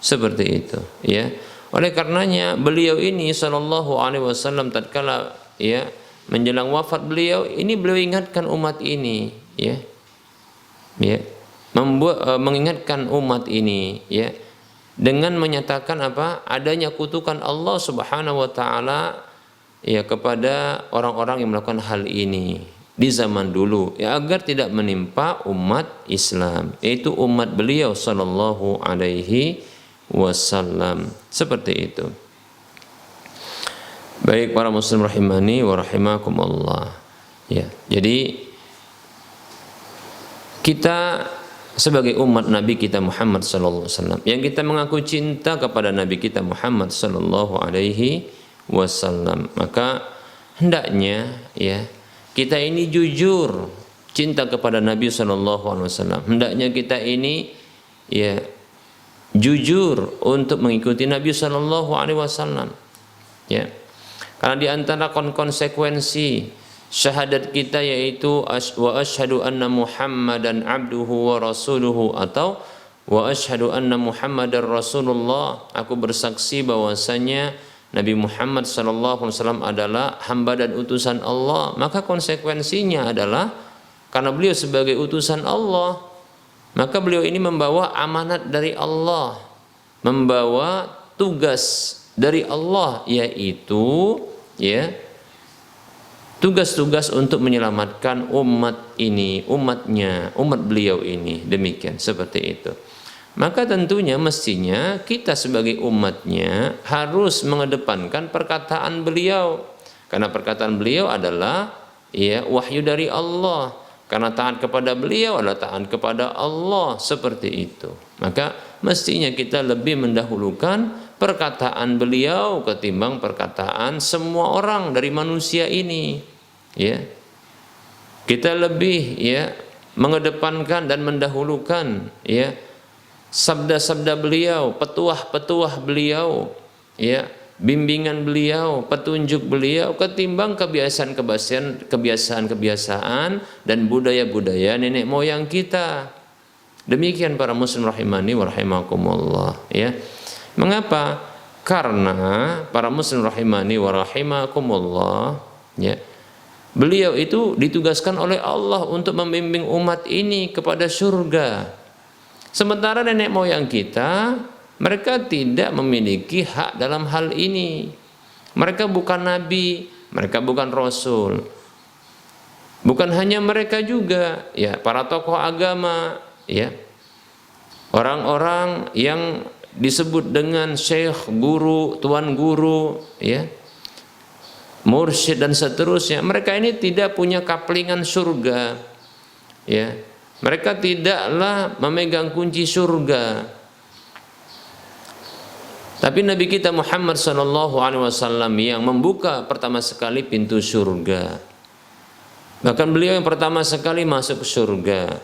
seperti itu, ya. Oleh karenanya beliau ini Sallallahu Alaihi Wasallam tatkala, ya, menjelang wafat beliau ini, beliau ingatkan umat ini, ya, ya, mengingatkan umat ini, ya, dengan menyatakan apa? Adanya kutukan Allah Subhanahu wa taala, ya, kepada orang-orang yang melakukan hal ini, di zaman dulu, ya, agar tidak menimpa umat Islam, yaitu umat beliau sallallahu alaihi wasallam. Seperti itu. Baik para muslim rahimani wa rahimakumullah. Ya, jadi kita sebagai umat Nabi kita Muhammad sallallahu alaihi wasallam yang kita mengaku cinta kepada Nabi kita Muhammad sallallahu alaihi wasallam, maka hendaknya ya kita ini jujur cinta kepada Nabi sallallahu alaihi wasallam. Hendaknya kita ini ya jujur untuk mengikuti Nabi sallallahu alaihi wasallam. Ya. Karena di antara konsekuensi syahadat kita yaitu wa asyhadu anna Muhammadan abduhu wa rasuluhu, atau wa asyhadu anna Muhammadar Rasulullah, aku bersaksi bahwasanya Nabi Muhammad sallallahu alaihi wasallam adalah hamba dan utusan Allah. Maka konsekuensinya adalah karena beliau sebagai utusan Allah, maka beliau ini membawa amanat dari Allah, membawa tugas dari Allah, yaitu ya tugas-tugas untuk menyelamatkan umat ini, umat beliau ini. Demikian, seperti itu. Maka tentunya mestinya kita sebagai umatnya harus mengedepankan perkataan beliau, karena perkataan beliau adalah ya wahyu dari Allah. Karena taat kepada beliau adalah taat kepada Allah, seperti itu. Maka mestinya kita lebih mendahulukan perkataan beliau ketimbang perkataan semua orang dari manusia ini. Ya, kita lebih ya mengedepankan dan mendahulukan ya sabda-sabda beliau, petuah-petuah beliau, ya bimbingan beliau, petunjuk beliau ketimbang kebiasaan-kebiasaan dan budaya-budaya nenek moyang kita. Demikian para muslim rahimani wa rahimakumullah, ya. Mengapa? Karena para muslim rahimani wa rahimakumullah, ya, beliau itu ditugaskan oleh Allah untuk membimbing umat ini kepada surga. Sementara nenek moyang kita, mereka tidak memiliki hak dalam hal ini. Mereka bukan nabi, mereka bukan rasul. Bukan hanya mereka juga, ya, para tokoh agama, ya, orang-orang yang disebut dengan syekh, guru, tuan guru, ya, mursyid dan seterusnya, mereka ini tidak punya kaplingan surga, ya, mereka tidaklah memegang kunci surga. Tapi Nabi kita Muhammad sallallahu alaihi wasallam yang membuka pertama sekali pintu surga. Bahkan beliau yang pertama sekali masuk ke surga.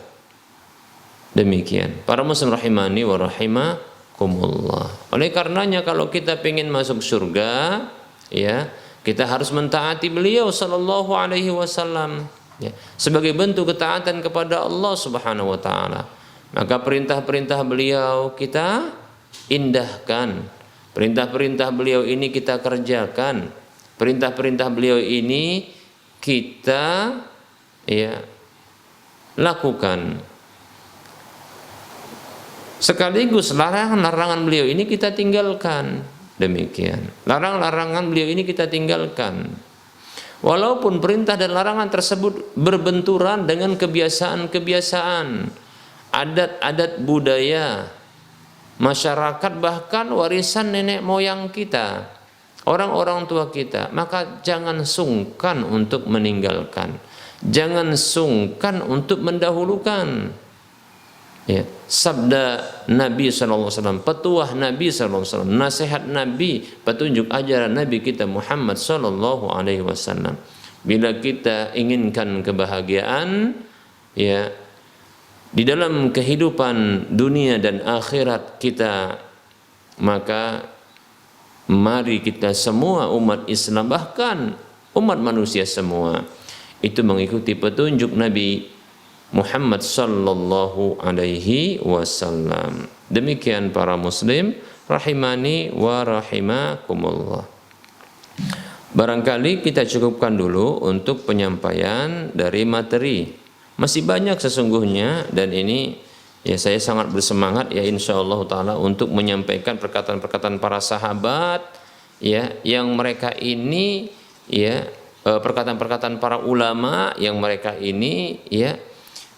Demikian para muslim rahimani wa rahimakumullah. Oleh karenanya kalau kita ingin masuk surga, ya, kita harus mentaati beliau sallallahu alaihi wasallam, ya, sebagai bentuk ketaatan kepada Allah Subhanahu wa taala. Maka perintah-perintah beliau kita indahkan. Perintah-perintah beliau ini kita kerjakan. Perintah-perintah beliau ini kita ya lakukan. Sekaligus larangan-larangan beliau ini kita tinggalkan. Demikian. Larangan-larangan beliau ini kita tinggalkan. Walaupun perintah dan larangan tersebut berbenturan dengan kebiasaan-kebiasaan, adat-adat budaya, masyarakat, bahkan warisan nenek moyang kita, orang-orang tua kita, maka jangan sungkan untuk meninggalkan. Jangan sungkan untuk mendahulukan. Ya, sabda Nabi SAW, petuah Nabi SAW, nasihat Nabi, petunjuk ajaran Nabi kita Muhammad SAW. Bila kita inginkan kebahagiaan, ya, di dalam kehidupan dunia dan akhirat kita, maka mari kita semua umat Islam, bahkan umat manusia semua, itu mengikuti petunjuk Nabi Muhammad sallallahu alaihi wasallam. Demikian para muslim rahimani wa rahimakumullah. Barangkali kita cukupkan dulu untuk penyampaian dari materi. Masih banyak sesungguhnya, dan ini ya saya sangat bersemangat ya insyaallah taala untuk menyampaikan perkataan-perkataan para sahabat, ya, yang mereka ini ya perkataan-perkataan para ulama yang mereka ini ya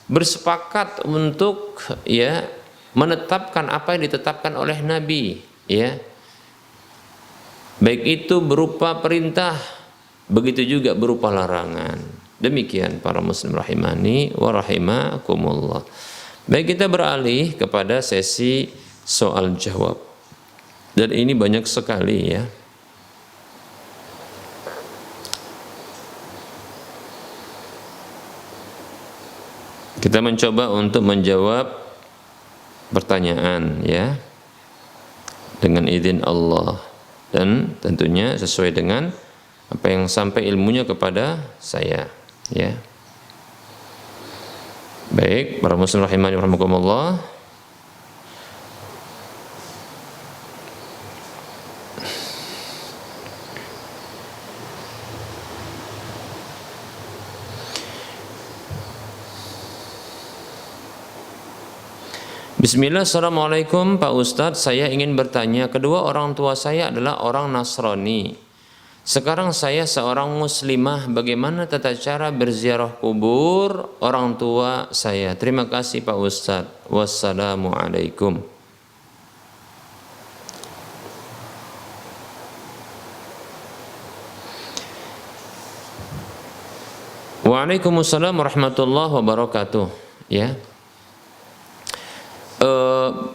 bersepakat untuk ya menetapkan apa yang ditetapkan oleh Nabi, ya, baik itu berupa perintah, begitu juga berupa larangan. Demikian para muslim rahimani wa rahimakumullah. Baik, kita beralih kepada sesi soal jawab, dan ini banyak sekali ya. Kita mencoba untuk menjawab pertanyaan ya dengan izin Allah, dan tentunya sesuai dengan apa yang sampai ilmunya kepada saya ya. Baik, para muslim rahimani wa rahimakumullah. Bismillah, assalamualaikum Pak Ustadz, saya ingin bertanya, kedua orang tua saya adalah orang Nasrani. Sekarang saya seorang muslimah, bagaimana tata cara berziarah kubur orang tua saya? Terima kasih Pak Ustadz. Wassalamualaikum. Waalaikumsalam warahmatullahi wabarakatuh. Ya.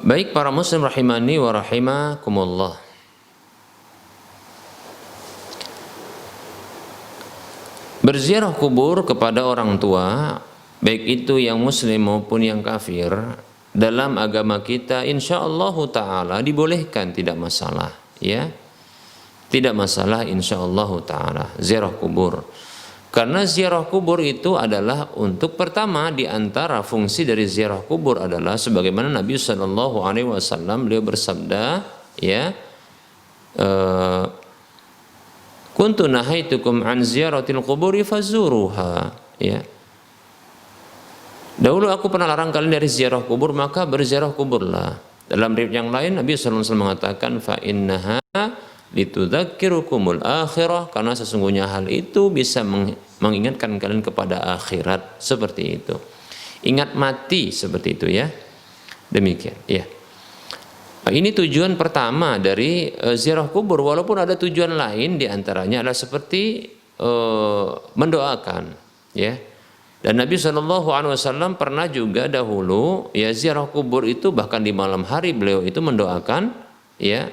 Baik para muslim rahimani wa rahimakumullah. Berziarah kubur kepada orang tua, baik itu yang muslim maupun yang kafir, dalam agama kita insyaallah taala dibolehkan, tidak masalah ya. Tidak masalah insyaallah taala ziarah kubur. Karena ziarah kubur itu adalah untuk pertama di antara fungsi dari ziarah kubur adalah sebagaimana Nabi Shallallahu Alaihi Wasallam beliau bersabda ya, kuntu nahaitukum an ziyaratil quburi fazuruha ya. Dahulu aku pernah larang kalian dari ziarah kubur, maka berziarah kuburlah. Dalam riwayat yang lain Nabi Shallallahu Alaihi Wasallam mengatakan fa innaha litudzakirukumul akhirah, karena sesungguhnya hal itu bisa mengingatkan kalian kepada akhirat, seperti itu. Ingat mati, seperti itu ya. Demikian ya. Ini tujuan pertama dari ziarah kubur, walaupun ada tujuan lain diantaranya adalah seperti mendoakan ya. Dan Nabi SAW pernah juga dahulu ya ziarah kubur itu, bahkan di malam hari beliau itu mendoakan ya.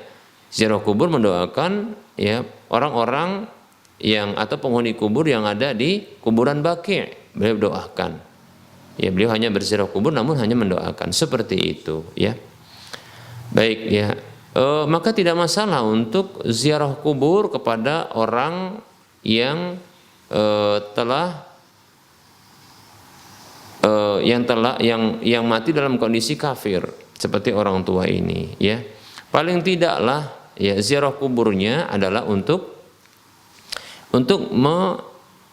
Ziarah kubur mendoakan ya orang-orang yang atau penghuni kubur yang ada di kuburan Baqi', beliau doakan. Ya, beliau hanya berziarah kubur namun hanya mendoakan, seperti itu ya. Baik ya. Maka tidak masalah untuk ziarah kubur kepada orang yang yang mati dalam kondisi kafir seperti orang tua ini ya. Paling tidaklah ya ziarah kuburnya adalah untuk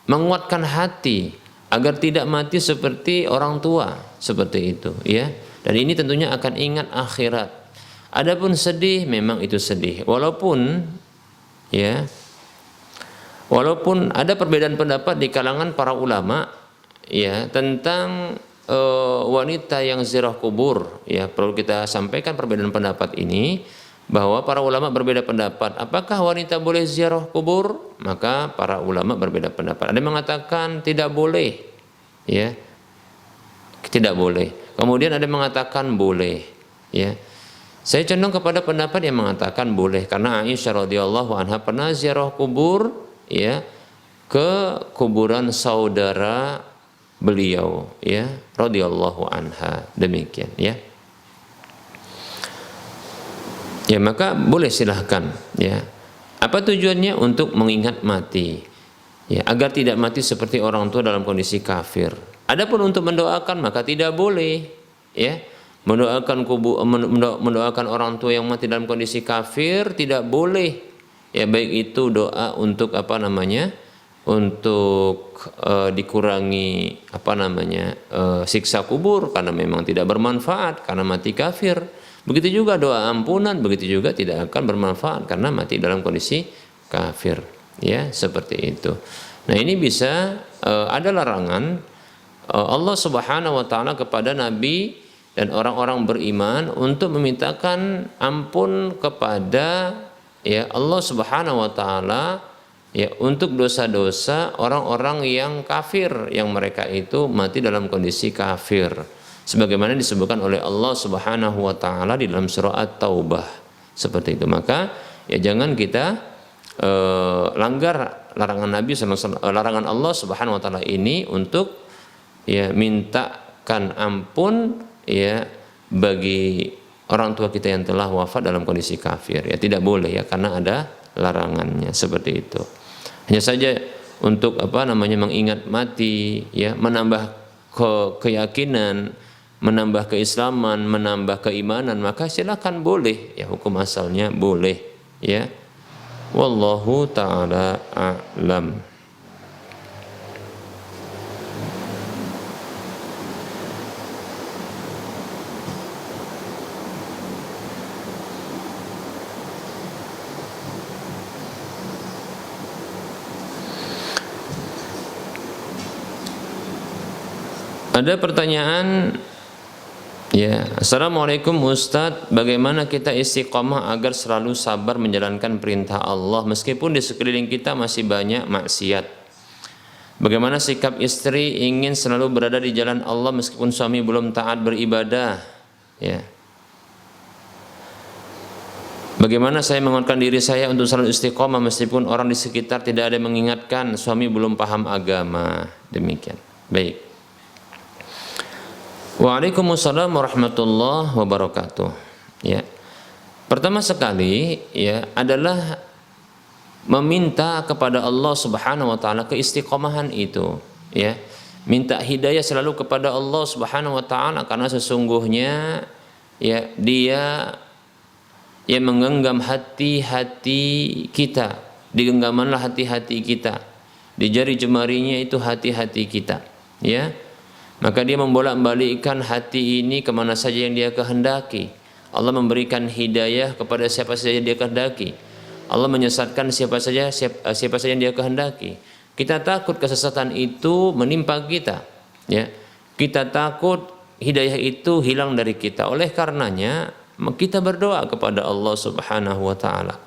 menguatkan hati agar tidak mati seperti orang tua, seperti itu ya. Dan ini tentunya akan ingat akhirat. Adapun sedih, memang itu sedih, walaupun ada perbedaan pendapat di kalangan para ulama ya tentang wanita yang ziarah kubur ya. Perlu kita sampaikan perbedaan pendapat ini, bahwa para ulama berbeda pendapat apakah wanita boleh ziarah kubur. Maka para ulama berbeda pendapat. Ada yang mengatakan tidak boleh ya, tidak boleh. Kemudian ada yang mengatakan boleh ya. Saya cenderung kepada pendapat yang mengatakan boleh, karena Aisyah radhiyallahu anha pernah ziarah kubur ya ke kuburan saudara beliau ya radhiyallahu anha. Demikian ya. Ya, maka boleh, silahkan ya. Apa tujuannya? Untuk mengingat mati ya, agar tidak mati seperti orang tua dalam kondisi kafir. Adapun untuk mendoakan maka tidak boleh ya. Mendoakan orang tua yang mati dalam kondisi kafir tidak boleh ya, baik itu doa untuk untuk dikurangi siksa kubur karena memang tidak bermanfaat karena mati kafir. Begitu juga doa ampunan, begitu juga tidak akan bermanfaat karena mati dalam kondisi kafir ya, seperti itu. Nah, ini bisa ada larangan Allah Subhanahu wa taala kepada nabi dan orang-orang beriman untuk memintakan ampun kepada ya Allah Subhanahu wa taala ya untuk dosa-dosa orang-orang yang kafir, yang mereka itu mati dalam kondisi kafir, sebagaimana disebutkan oleh Allah Subhanahu wa taala di dalam surah At-Taubah seperti itu. Maka ya jangan kita langgar larangan Nabi larangan Allah Subhanahu wa taala ini untuk ya mintakan ampun ya bagi orang tua kita yang telah wafat dalam kondisi kafir. Ya tidak boleh ya, karena ada larangannya seperti itu. Hanya saja untuk mengingat mati ya, menambah keyakinan, menambah keislaman, menambah keimanan, maka silakan boleh ya, hukum asalnya boleh ya. Wallahu ta'ala a'lam. Ada pertanyaan ya, Assalamualaikum Ustadz, bagaimana kita istiqomah agar selalu sabar menjalankan perintah Allah meskipun di sekeliling kita masih banyak maksiat? Bagaimana sikap istri ingin selalu berada di jalan Allah meskipun suami belum taat beribadah? Ya. Bagaimana saya menguatkan diri saya untuk selalu istiqomah meskipun orang di sekitar tidak ada yang mengingatkan, suami belum paham agama? Demikian. Baik. Waalaikumsalam warahmatullahi wabarakatuh. Ya. Pertama sekali ya adalah meminta kepada Allah Subhanahu wa taala keistiqomahan itu, ya. Minta hidayah selalu kepada Allah Subhanahu wa taala, karena sesungguhnya ya Dia yang menggenggam hati-hati kita. Digenggamanlah hati-hati kita. Di jari jemarinya itu hati-hati kita, ya. Maka Dia membolak-balikkan hati ini kemana saja yang Dia kehendaki. Allah memberikan hidayah kepada siapa saja yang Dia kehendaki. Allah menyesatkan siapa saja yang Dia kehendaki. Kita takut kesesatan itu menimpa kita, ya. Kita takut hidayah itu hilang dari kita. Oleh karenanya kita berdoa kepada Allah Subhanahu wa taala.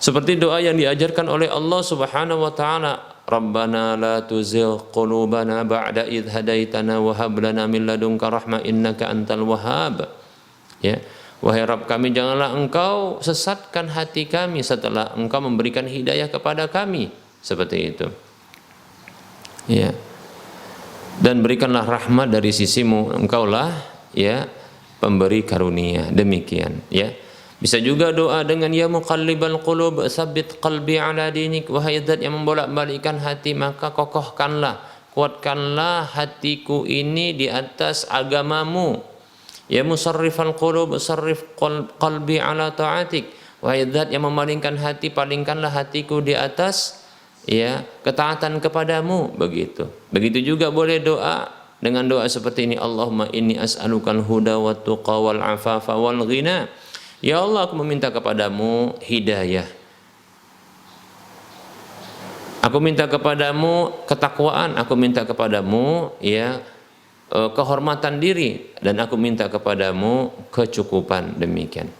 Seperti doa yang diajarkan oleh Allah Subhanahu wa taala, Rabbana la tuzigh qulubana ba'da idh hadaitana wa hab lana min ladunka rahmah innaka antal wahhab. Ya, wahai Rabb kami, janganlah Engkau sesatkan hati kami setelah Engkau memberikan hidayah kepada kami, seperti itu. Ya. Dan berikanlah rahmat dari sisimu, Engkaulah ya pemberi karunia. Demikian, ya. Bisa juga doa dengan ya muqallibal qulub tsabbit qalbi ala dinik, wahai zat yang membolak-balikkan hati, maka kokohkanlah, kuatkanlah hatiku ini di atas agamamu. Ya musarrifal qulub sarrif qalbi ala ta'atik, wahai zat yang memalingkan hati, palingkanlah hatiku di atas ya ketaatan kepadamu. Begitu juga boleh doa dengan doa seperti ini, Allahumma inni as'alukal huda wat tuqa wal afafa wal ghina. Ya Allah, aku meminta kepadamu hidayah. Aku minta kepadamu ketakwaan, aku minta kepadamu ya kehormatan diri, dan aku minta kepadamu kecukupan. Demikian.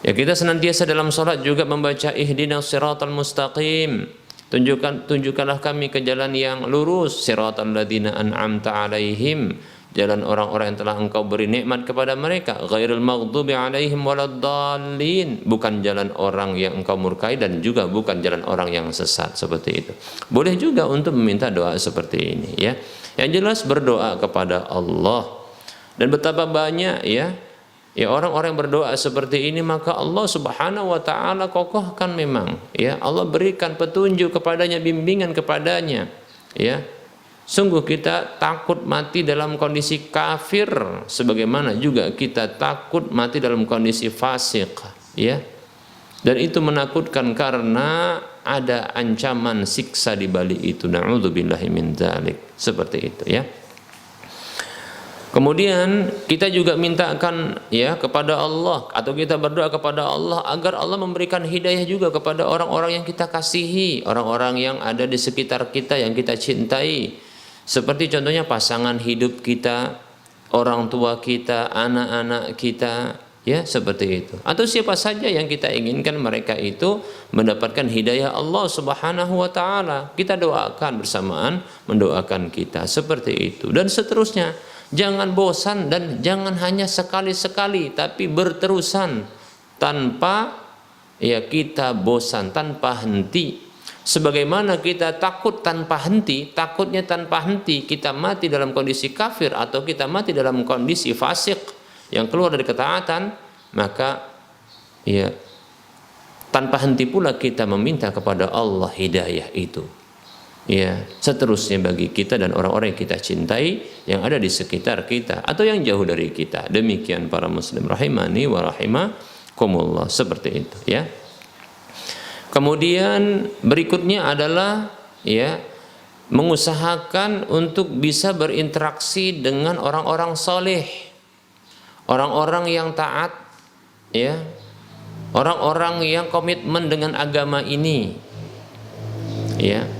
Ya, kita senantiasa dalam salat juga membaca ihdinas siratal mustaqim. Tunjukkanlah kami ke jalan yang lurus, siratal ladzina an'amta alaihim, jalan orang-orang yang telah Engkau beri nikmat kepada mereka, ghairil maghdubi alaihim waladdallin, bukan jalan orang yang Engkau murkai dan juga bukan jalan orang yang sesat, seperti itu. Boleh juga untuk meminta doa seperti ini, ya. Yang jelas berdoa kepada Allah. Dan betapa banyak ya orang-orang yang berdoa seperti ini, maka Allah Subhanahu wa taala kokohkan memang, ya. Allah berikan petunjuk kepadanya, bimbingan kepadanya, ya. Sungguh kita takut mati dalam kondisi kafir, sebagaimana juga kita takut mati dalam kondisi fasik, ya. Dan itu menakutkan karena ada ancaman siksa di balik itu. Na'udzubillahi min dzalik. Seperti itu, ya. Kemudian kita juga mintakan ya kepada Allah, atau kita berdoa kepada Allah agar Allah memberikan hidayah juga kepada orang-orang yang kita kasihi, orang-orang yang ada di sekitar kita yang kita cintai. Seperti contohnya pasangan hidup kita, orang tua kita, anak-anak kita, ya seperti itu. Atau siapa saja yang kita inginkan mereka itu mendapatkan hidayah Allah Subhanahu wa taala. Kita doakan bersamaan mendoakan kita seperti itu dan seterusnya. Jangan bosan dan jangan hanya sekali-sekali, tapi berterusan tanpa ya kita bosan, tanpa henti. Sebagaimana kita takut tanpa henti, takutnya tanpa henti kita mati dalam kondisi kafir atau kita mati dalam kondisi fasik yang keluar dari ketaatan, maka ya tanpa henti pula kita meminta kepada Allah hidayah itu. Ya, seterusnya bagi kita dan orang-orang yang kita cintai yang ada di sekitar kita atau yang jauh dari kita. Demikian para muslim rahimani wa rahimakumullah, seperti itu ya. Kemudian berikutnya adalah ya mengusahakan untuk bisa berinteraksi dengan orang-orang soleh, orang-orang yang taat ya, orang-orang yang komitmen dengan agama ini ya.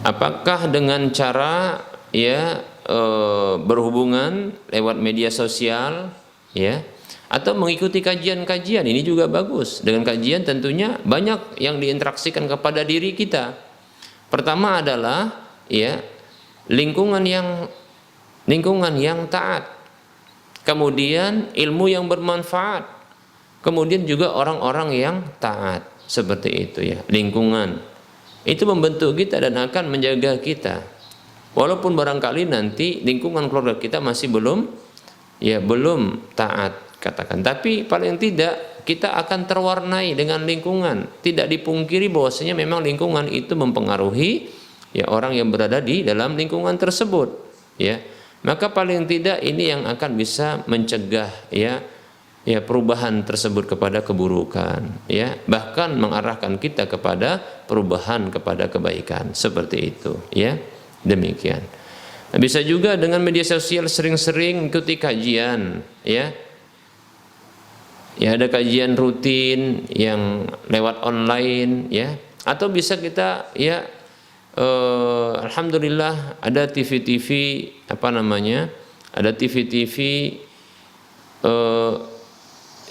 Apakah dengan cara ya berhubungan lewat media sosial ya, atau mengikuti kajian-kajian, ini juga bagus. Dengan kajian tentunya banyak yang diinteraksikan kepada diri kita. Pertama adalah ya lingkungan yang taat, kemudian ilmu yang bermanfaat, kemudian juga orang-orang yang taat, seperti itu ya. Lingkungan itu membentuk kita dan akan menjaga kita. Walaupun barangkali nanti lingkungan keluarga kita masih belum taat katakan, tapi paling tidak kita akan terwarnai dengan lingkungan. Tidak dipungkiri bahwasanya memang lingkungan itu mempengaruhi ya orang yang berada di dalam lingkungan tersebut ya. Maka paling tidak ini yang akan bisa mencegah ya perubahan tersebut kepada keburukan ya, bahkan mengarahkan kita kepada perubahan kepada kebaikan, seperti itu ya. Demikian. Bisa juga dengan media sosial sering-sering ikuti kajian ya. Ya ada kajian rutin yang lewat online ya, atau bisa kita ya alhamdulillah ada TV-TV ada TV-TV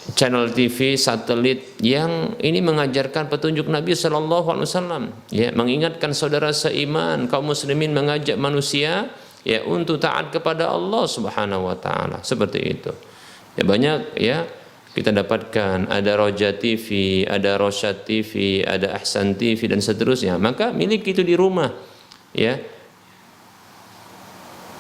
channel TV satelit yang ini mengajarkan petunjuk Nabi Sallallahu Alaihi Wasallam ya, mengingatkan saudara seiman kaum muslimin, mengajak manusia ya untuk taat kepada Allah Subhanahu Wa Taala, seperti itu ya. Banyak ya kita dapatkan, ada Roja TV, ada Rosyad TV, ada Ahsan TV dan seterusnya. Maka miliki itu di rumah ya.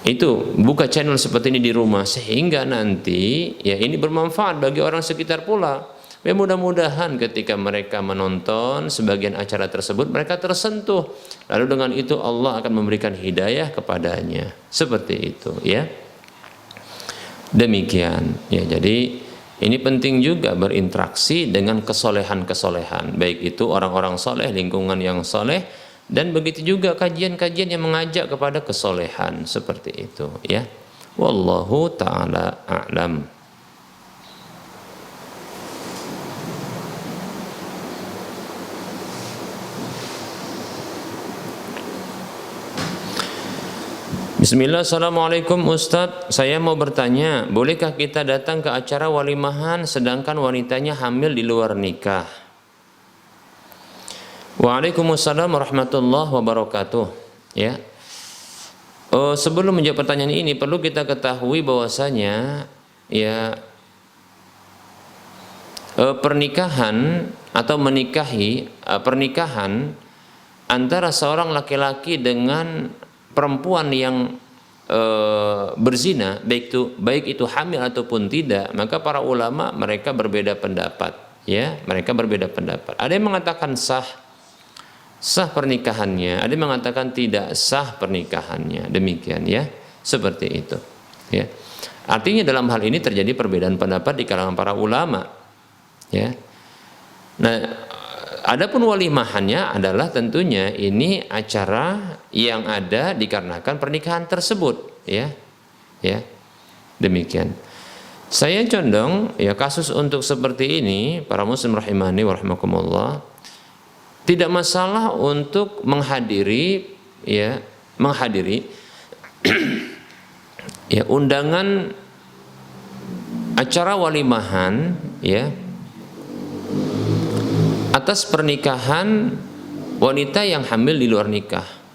Itu buka channel seperti ini di rumah sehingga nanti ya ini bermanfaat bagi orang sekitar pula. Ya mudah-mudahan ketika mereka menonton sebagian acara tersebut mereka tersentuh, lalu dengan itu Allah akan memberikan hidayah kepadanya, seperti itu ya. Demikian ya. Jadi ini penting juga berinteraksi dengan kesolehan-kesolehan, baik itu orang-orang soleh, lingkungan yang soleh, dan begitu juga kajian-kajian yang mengajak kepada kesolehan, seperti itu ya. Wallahu ta'ala a'lam. Bismillah, assalamualaikum Ustadz, saya mau bertanya, bolehkah kita datang ke acara walimahan sedangkan wanitanya hamil di luar nikah? Waalaikumsalam warahmatullahi wabarakatuh ya. Sebelum menjawab pertanyaan ini perlu kita ketahui bahwasanya ya pernikahan atau pernikahan antara seorang laki-laki dengan perempuan yang berzina, baik itu hamil ataupun tidak, maka para ulama mereka berbeda pendapat ya, mereka berbeda pendapat. Ada yang mengatakan sah pernikahannya, ada yang mengatakan tidak sah pernikahannya, demikian ya, seperti itu ya. Artinya dalam hal ini terjadi perbedaan pendapat di kalangan para ulama ya. Nah, adapun walimahannya adalah tentunya ini acara yang ada dikarenakan pernikahan tersebut ya. Ya. Demikian. Saya condong ya kasus untuk seperti ini para muslim rahimani wa rahimakumullah, tidak masalah untuk menghadiri ya ya undangan acara walimahan ya atas pernikahan wanita yang hamil di luar nikah.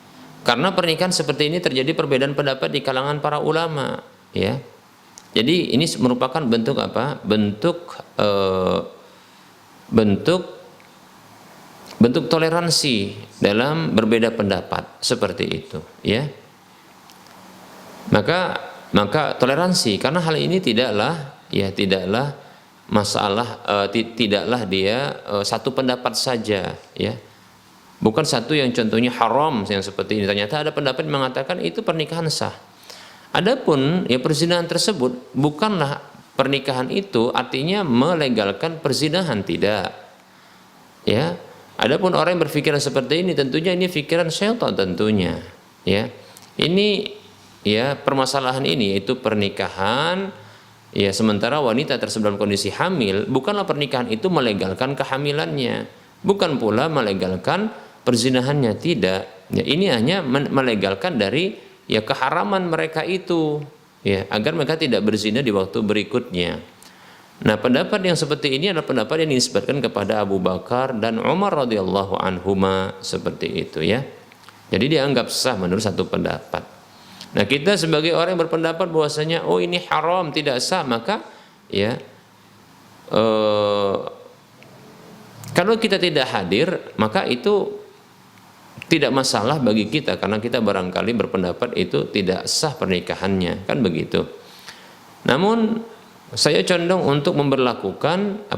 Karena pernikahan seperti ini terjadi perbedaan pendapat di kalangan para ulama ya. Jadi ini merupakan bentuk apa? Bentuk toleransi dalam berbeda pendapat seperti itu ya. Maka toleransi, karena hal ini tidaklah masalah, tidaklah dia satu pendapat saja ya. Bukan satu yang contohnya haram yang seperti ini, ternyata ada pendapat yang mengatakan itu pernikahan sah. Adapun ya perzinahan tersebut bukanlah pernikahan itu artinya melegalkan perzinahan, tidak. Ya. Adapun orang yang berpikiran seperti ini tentunya ini pikiran syaitan tentunya. Ya. Ini ya permasalahan ini yaitu pernikahan ya sementara wanita tersebut dalam kondisi hamil, bukanlah pernikahan itu melegalkan kehamilannya, bukan pula melegalkan perzinahannya, tidak. Ya, ini hanya melegalkan dari ya keharaman mereka itu ya agar mereka tidak berzina di waktu berikutnya. Nah, pendapat yang seperti ini adalah pendapat yang dinisbatkan kepada Abu Bakar dan Umar radhiyallahu anhuma seperti itu ya. Jadi dianggap sah menurut satu pendapat. Nah, kita sebagai orang yang berpendapat bahwasanya oh ini haram, tidak sah, maka ya kalau kita tidak hadir maka itu tidak masalah bagi kita, karena kita barangkali berpendapat itu tidak sah pernikahannya, kan begitu. Namun saya condong untuk memberlakukan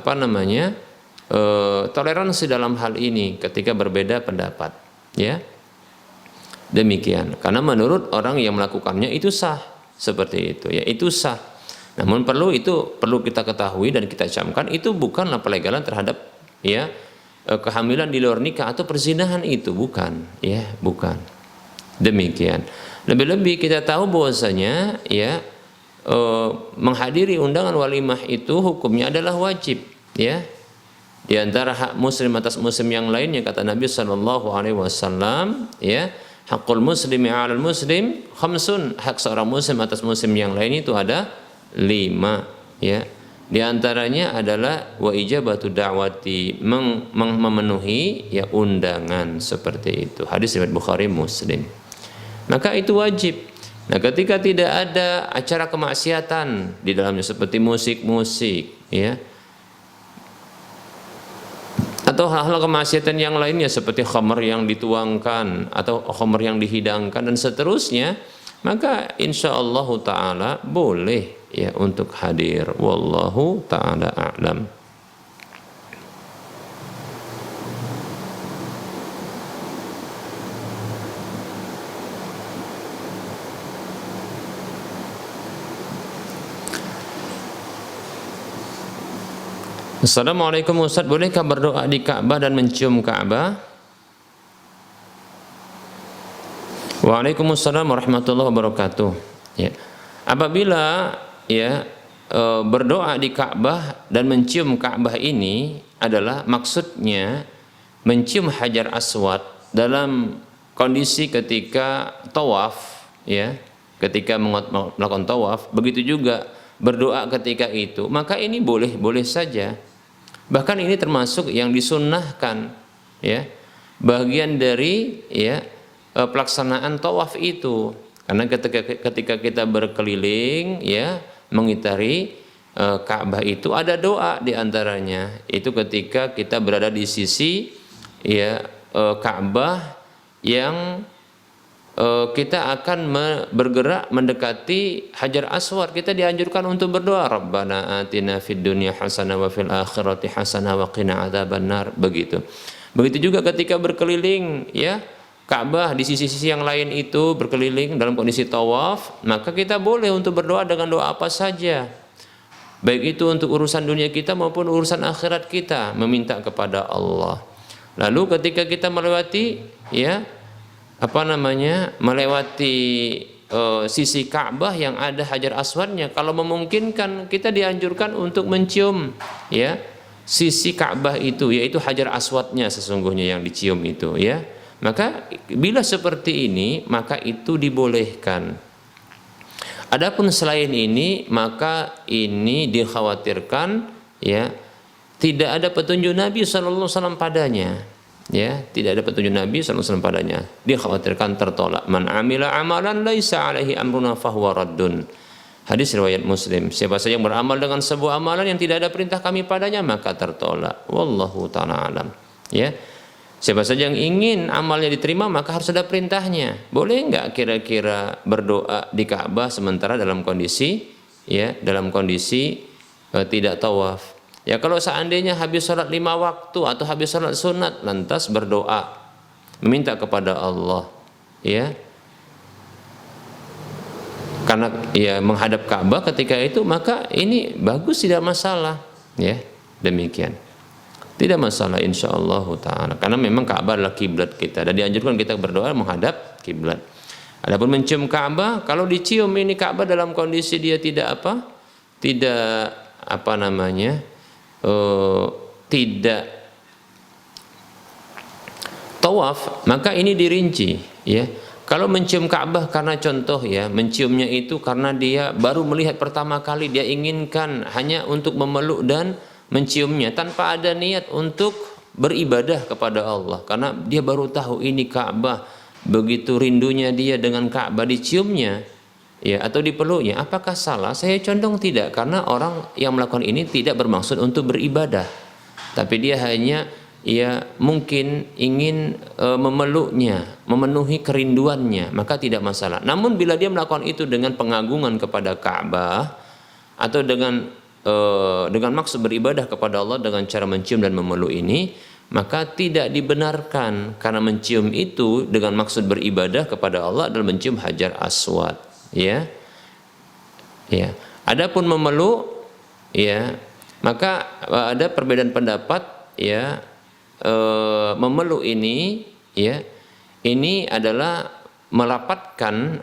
toleransi dalam hal ini ketika berbeda pendapat, ya. Demikian, karena menurut orang yang melakukannya itu sah seperti itu, ya itu sah. Namun perlu kita ketahui dan kita camkan itu bukanlah pelegalan terhadap ya kehamilan di luar nikah atau perzinahan, itu bukan, ya bukan. Demikian. Lebih-lebih kita tahu bahwasanya ya menghadiri undangan walimah itu hukumnya adalah wajib, ya. Di antara hak muslim atas muslim yang lainnya kata Nabi sallallahu alaihi wasallam, ya, hakul muslimi 'alal muslim khamsun, hak seorang muslim atas muslim yang lain itu ada 5, ya. Di antaranya adalah wa ijabatu da'wati, memenuhi ya undangan seperti itu. Hadis riwayat Bukhari Muslim. Maka itu wajib. Nah, ketika tidak ada acara kemaksiatan di dalamnya seperti musik-musik, ya, atau hal-hal kemaksiatan yang lainnya seperti khamr yang dituangkan atau khamr yang dihidangkan dan seterusnya, maka insyaallah taala boleh ya untuk hadir. Wallahu taala a'lam. Assalamualaikum Ustaz, bolehkah berdoa di Ka'bah dan mencium Ka'bah? Waalaikumsalam warahmatullahi wabarakatuh. Ya. Apabila ya berdoa di Ka'bah dan mencium Ka'bah ini adalah maksudnya mencium Hajar Aswad dalam kondisi ketika tawaf, ya, ketika melakukan tawaf, begitu juga berdoa ketika itu, maka ini boleh saja. Bahkan ini termasuk yang disunnahkan, ya, bagian dari ya pelaksanaan tawaf itu. Karena ketika kita berkeliling ya mengitari Ka'bah itu ada doa di antaranya. Itu ketika kita berada di sisi ya Ka'bah yang kita akan bergerak mendekati Hajar Aswad, kita dianjurkan untuk berdoa, Rabbana atina fid dunya hasanah wa fil akhirati hasanah wa qina adzabannar, begitu. Begitu juga ketika berkeliling ya Ka'bah di sisi-sisi yang lain itu berkeliling dalam kondisi tawaf, maka kita boleh untuk berdoa dengan doa apa saja. Baik itu untuk urusan dunia kita maupun urusan akhirat kita, meminta kepada Allah. Lalu ketika kita melewati ya melewati sisi Ka'bah yang ada Hajar Aswadnya. Kalau memungkinkan kita dianjurkan untuk mencium ya sisi Ka'bah itu, yaitu Hajar Aswadnya sesungguhnya yang dicium itu ya. Maka bila seperti ini maka itu dibolehkan. Adapun selain ini maka ini dikhawatirkan ya tidak ada petunjuk Nabi sallallahu alaihi wasallam padanya. Ya, tidak ada petunjuk Nabi sallallahu alaihi wasallam padanya. Dikhawatirkan tertolak. Man amila amalan laisa alaihi amruna fahuwa raddun. Hadis riwayat Muslim. Siapa saja yang beramal dengan sebuah amalan yang tidak ada perintah kami padanya maka tertolak. Wallahu ta'ala alam. Ya. Siapa saja yang ingin amalnya diterima maka harus ada perintahnya. Boleh enggak kira-kira berdoa di Ka'bah sementara dalam kondisi tidak tawaf? Ya kalau seandainya habis sholat 5 waktu atau habis sholat sunat lantas berdoa meminta kepada Allah ya. Karena ya menghadap Ka'bah ketika itu maka ini bagus, tidak masalah ya. Demikian. Tidak masalah insyaallah taala. Karena memang Ka'bah adalah kiblat kita dan dianjurkan kita berdoa menghadap kiblat. Adapun mencium Ka'bah, kalau dicium ini Ka'bah dalam kondisi dia tidak tidak tawaf, maka ini dirinci ya. Kalau mencium Ka'bah karena contoh ya, menciumnya itu karena dia baru melihat pertama kali, dia inginkan hanya untuk memeluk dan menciumnya tanpa ada niat untuk beribadah kepada Allah, karena dia baru tahu ini Ka'bah, begitu rindunya dia dengan Ka'bah, diciumnya ya atau dipeluknya, apakah salah? Saya condong tidak, karena orang yang melakukan ini tidak bermaksud untuk beribadah, tapi dia hanya ya mungkin ingin memeluknya, memenuhi kerinduannya, maka tidak masalah. Namun bila dia melakukan itu dengan pengagungan kepada Ka'bah atau dengan maksud beribadah kepada Allah dengan cara mencium dan memeluk ini, maka tidak dibenarkan, karena mencium itu dengan maksud beribadah kepada Allah adalah mencium Hajar Aswad ya. Ya. Adapun memeluk ya, maka ada perbedaan pendapat ya. Memeluk ini ya, ini adalah merapatkan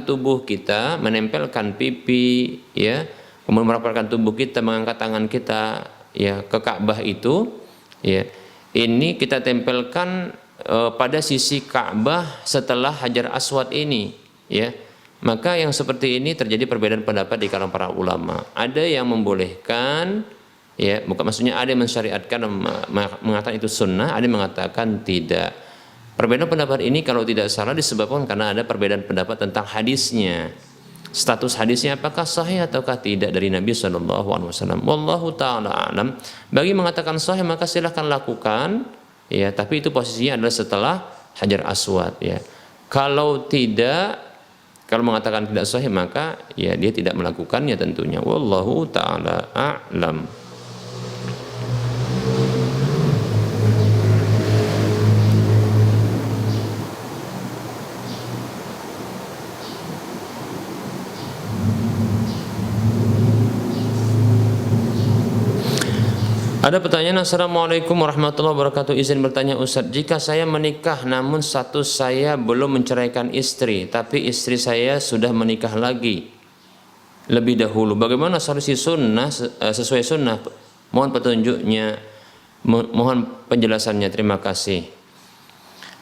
tubuh kita, menempelkan pipi ya, kemudian merapatkan tubuh kita, mengangkat tangan kita ya ke Ka'bah itu ya. Ini kita tempelkan pada sisi Ka'bah setelah Hajar Aswad ini ya. Maka yang seperti ini terjadi perbedaan pendapat di kalangan para ulama. Ada yang membolehkan ya, bukan maksudnya ada yang mensyariatkan mengatakan itu sunnah, ada yang mengatakan tidak. Perbedaan pendapat ini kalau tidak salah disebabkan karena ada perbedaan pendapat tentang hadisnya. Status hadisnya apakah sahih ataukah tidak dari Nabi SAW. Wallahu ta'ala alam. Bagi mengatakan sahih maka silahkan lakukan ya, tapi itu posisinya adalah setelah Hajar Aswad ya. Kalau mengatakan tidak sahih maka ya dia tidak melakukannya tentunya. Wallahu ta'ala a'lam. Ada pertanyaan, Assalamualaikum warahmatullahi wabarakatuh. Izin bertanya Ustaz, jika saya menikah namun status saya belum menceraikan istri, tapi istri saya sudah menikah lagi lebih dahulu, bagaimana solusi sunnah sesuai sunnah? Mohon petunjuknya, mohon penjelasannya, terima kasih.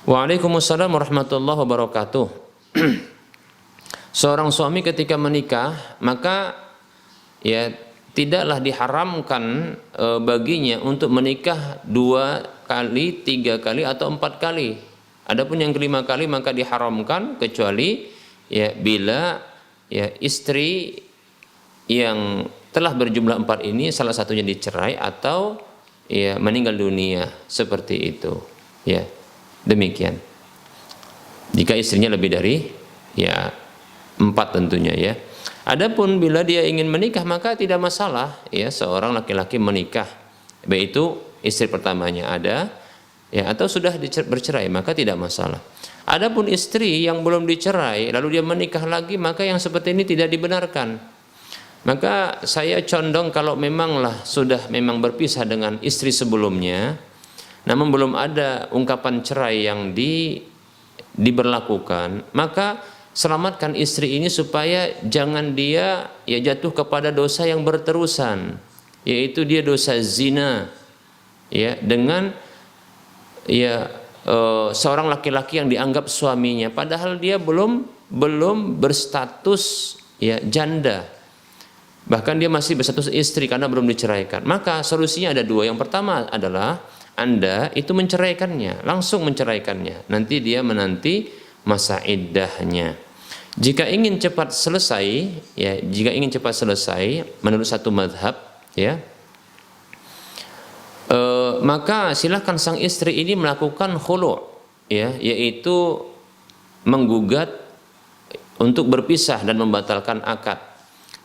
Waalaikumsalam warahmatullahi wabarakatuh. Seorang suami ketika menikah maka ya tidaklah diharamkan baginya untuk menikah 2 kali, 3 kali atau 4 kali. Adapun yang kelima kali maka diharamkan kecuali ya bila ya istri yang telah berjumlah 4 ini salah satunya dicerai atau ya meninggal dunia, seperti itu. Ya, demikian. Jika istrinya lebih dari ya 4 tentunya ya. Adapun bila dia ingin menikah maka tidak masalah ya, seorang laki-laki menikah, baik itu istri pertamanya ada ya atau sudah bercerai maka tidak masalah. Adapun istri yang belum dicerai lalu dia menikah lagi maka yang seperti ini tidak dibenarkan. Maka saya condong kalau memanglah sudah memang berpisah dengan istri sebelumnya namun belum ada ungkapan cerai yang diberlakukan, maka selamatkan istri ini supaya jangan dia ya jatuh kepada dosa yang berterusan, yaitu dia dosa zina ya dengan ya seorang laki-laki yang dianggap suaminya padahal dia belum berstatus ya janda, bahkan dia masih berstatus istri karena belum diceraikan. Maka solusinya ada dua. Yang pertama adalah Anda itu menceraikannya, langsung menceraikannya, nanti dia menanti masa iddahnya. Jika ingin cepat selesai ya, menurut satu madhab ya, maka silahkan sang istri ini melakukan khulu' ya, yaitu menggugat untuk berpisah dan membatalkan akad,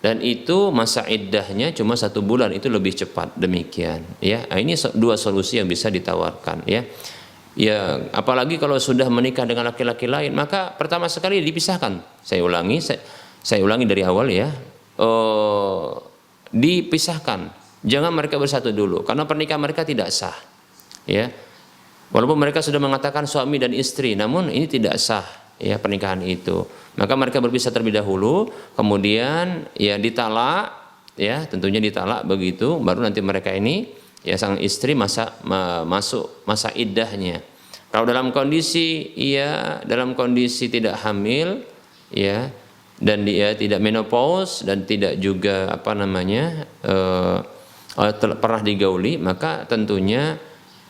dan itu masa iddahnya cuma 1 bulan, itu lebih cepat demikian ya. Ini dua solusi yang bisa ditawarkan ya. Ya, apalagi kalau sudah menikah dengan laki-laki lain, maka pertama sekali dipisahkan. Saya ulangi dari awal ya. Dipisahkan. Jangan mereka bersatu dulu, karena pernikahan mereka tidak sah. Ya, walaupun mereka sudah mengatakan suami dan istri, namun ini tidak sah ya pernikahan itu. Maka mereka berpisah terlebih dahulu, kemudian ya ditalak, ya tentunya ditalak begitu, baru nanti mereka ini ya sang istri masuk masa iddahnya. Kalau dalam kondisi tidak hamil, ya dan dia tidak menopause dan tidak juga pernah digauli, maka tentunya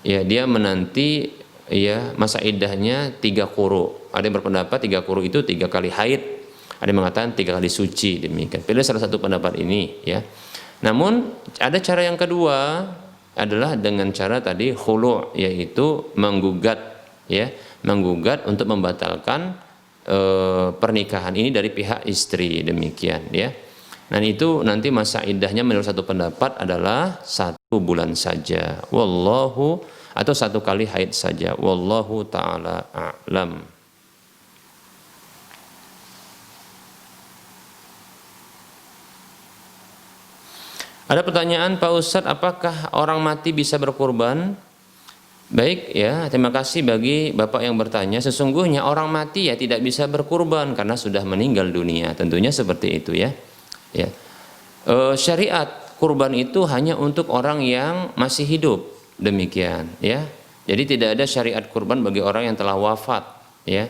ya dia menanti ya masa iddahnya 3 quru. Ada yang berpendapat 3 quru itu 3 kali haid, ada yang mengatakan 3 kali suci, demikian. Pilih salah satu pendapat ini ya. Namun ada cara yang kedua adalah dengan cara tadi khulu', yaitu menggugat untuk membatalkan pernikahan ini dari pihak istri, demikian ya. Dan itu nanti masa iddahnya menurut satu pendapat adalah 1 bulan saja, atau 1 kali haid saja, wallahu ta'ala a'lam. Ada pertanyaan, Pak Ustadz, apakah orang mati bisa berkurban? Baik ya, terima kasih bagi Bapak yang bertanya. Sesungguhnya orang mati ya tidak bisa berkurban karena sudah meninggal dunia, tentunya seperti itu ya. Ya, syariat kurban itu hanya untuk orang yang masih hidup, demikian ya. Jadi tidak ada syariat kurban bagi orang yang telah wafat ya.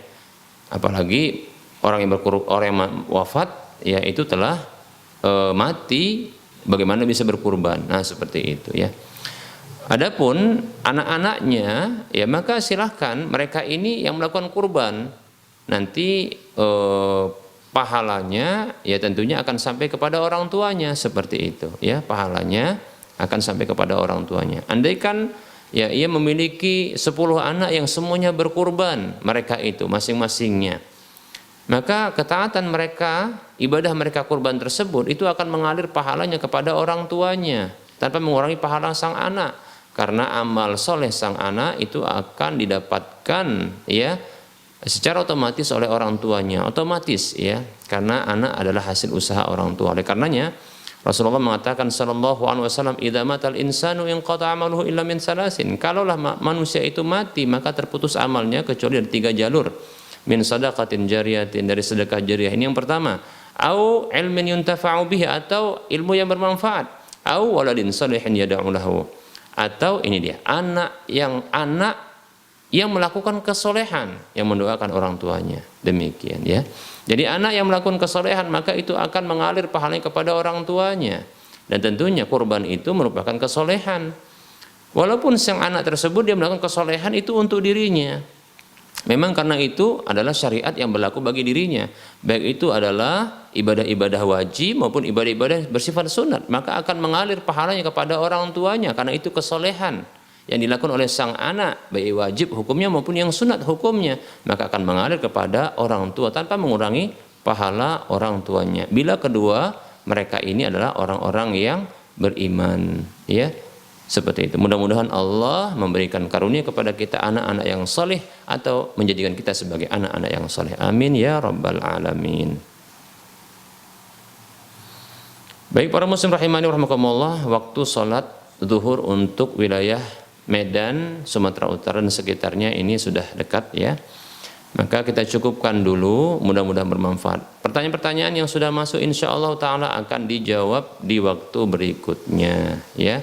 Apalagi orang yang wafat ya itu telah mati, bagaimana bisa berkurban? Nah seperti itu ya. Adapun anak-anaknya ya maka silahkan mereka ini yang melakukan kurban, nanti pahalanya ya tentunya akan sampai kepada orang tuanya, seperti itu ya, pahalanya akan sampai kepada orang tuanya. Andaikan ya ia memiliki 10 anak yang semuanya berkurban, mereka itu masing-masingnya, maka ketaatan mereka, ibadah mereka kurban tersebut itu akan mengalir pahalanya kepada orang tuanya tanpa mengurangi pahala sang anak, karena amal soleh sang anak itu akan didapatkan ya secara otomatis oleh orang tuanya, otomatis ya, karena anak adalah hasil usaha orang tua. Oleh karenanya Rasulullah mengatakan sallallahu alaihi wasallam, idza matal insanu inqata amaluhu illa min salasin. Kalaulah manusia itu mati maka terputus amalnya kecuali dari 3 jalur. Min sadaqatin jariyatin, dari sedekah jariah. Ini yang pertama. Au ilmin yuntafa'u bihi, atau ilmu yang bermanfaat. Au waladin salihin yad'u lahu. Atau ini dia, anak yang melakukan kesolehan, yang mendoakan orang tuanya, demikian ya. Jadi anak yang melakukan kesolehan maka itu akan mengalir pahalanya kepada orang tuanya, dan tentunya kurban itu merupakan kesolehan. Walaupun sang anak tersebut dia melakukan kesolehan itu untuk dirinya, memang karena itu adalah syariat yang berlaku bagi dirinya, baik itu adalah ibadah-ibadah wajib maupun ibadah-ibadah bersifat sunat, maka akan mengalir pahalanya kepada orang tuanya, karena itu kesolehan yang dilakukan oleh sang anak, baik wajib hukumnya maupun yang sunat hukumnya, maka akan mengalir kepada orang tua tanpa mengurangi pahala orang tuanya, bila kedua mereka ini adalah orang-orang yang beriman ya. Seperti itu. Mudah-mudahan Allah memberikan karunia kepada kita anak-anak yang soleh, atau menjadikan kita sebagai anak-anak yang soleh. Amin ya rabbal alamin. Baik para muslim rahimani wa rahimakumullah, waktu sholat zuhur untuk wilayah Medan, Sumatera Utara dan sekitarnya ini sudah dekat ya. Maka kita cukupkan dulu, mudah-mudahan bermanfaat. Pertanyaan-pertanyaan yang sudah masuk insya Allah ta'ala akan dijawab di waktu berikutnya, ya.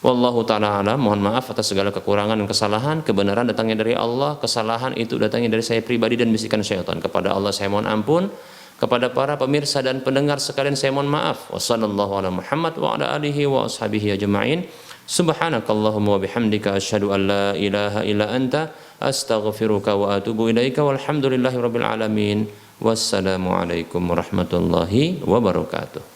Wallahu ta'ala alam, mohon maaf atas segala kekurangan dan kesalahan. Kebenaran datangnya dari Allah, kesalahan itu datangnya dari saya pribadi dan bisikan syaitan. Kepada Allah saya mohon ampun, kepada para pemirsa dan pendengar sekalian saya mohon maaf. Wassallallahu ala Muhammad wa ala alihi wa ashabihi ajma'in. Subhanakallahumma wa bihamdika asyhadu an la ilaha illa anta astaghfiruka wa atubu ilaika walhamdulillahi rabbil alamin. Wassalamualaikum warahmatullahi wabarakatuh.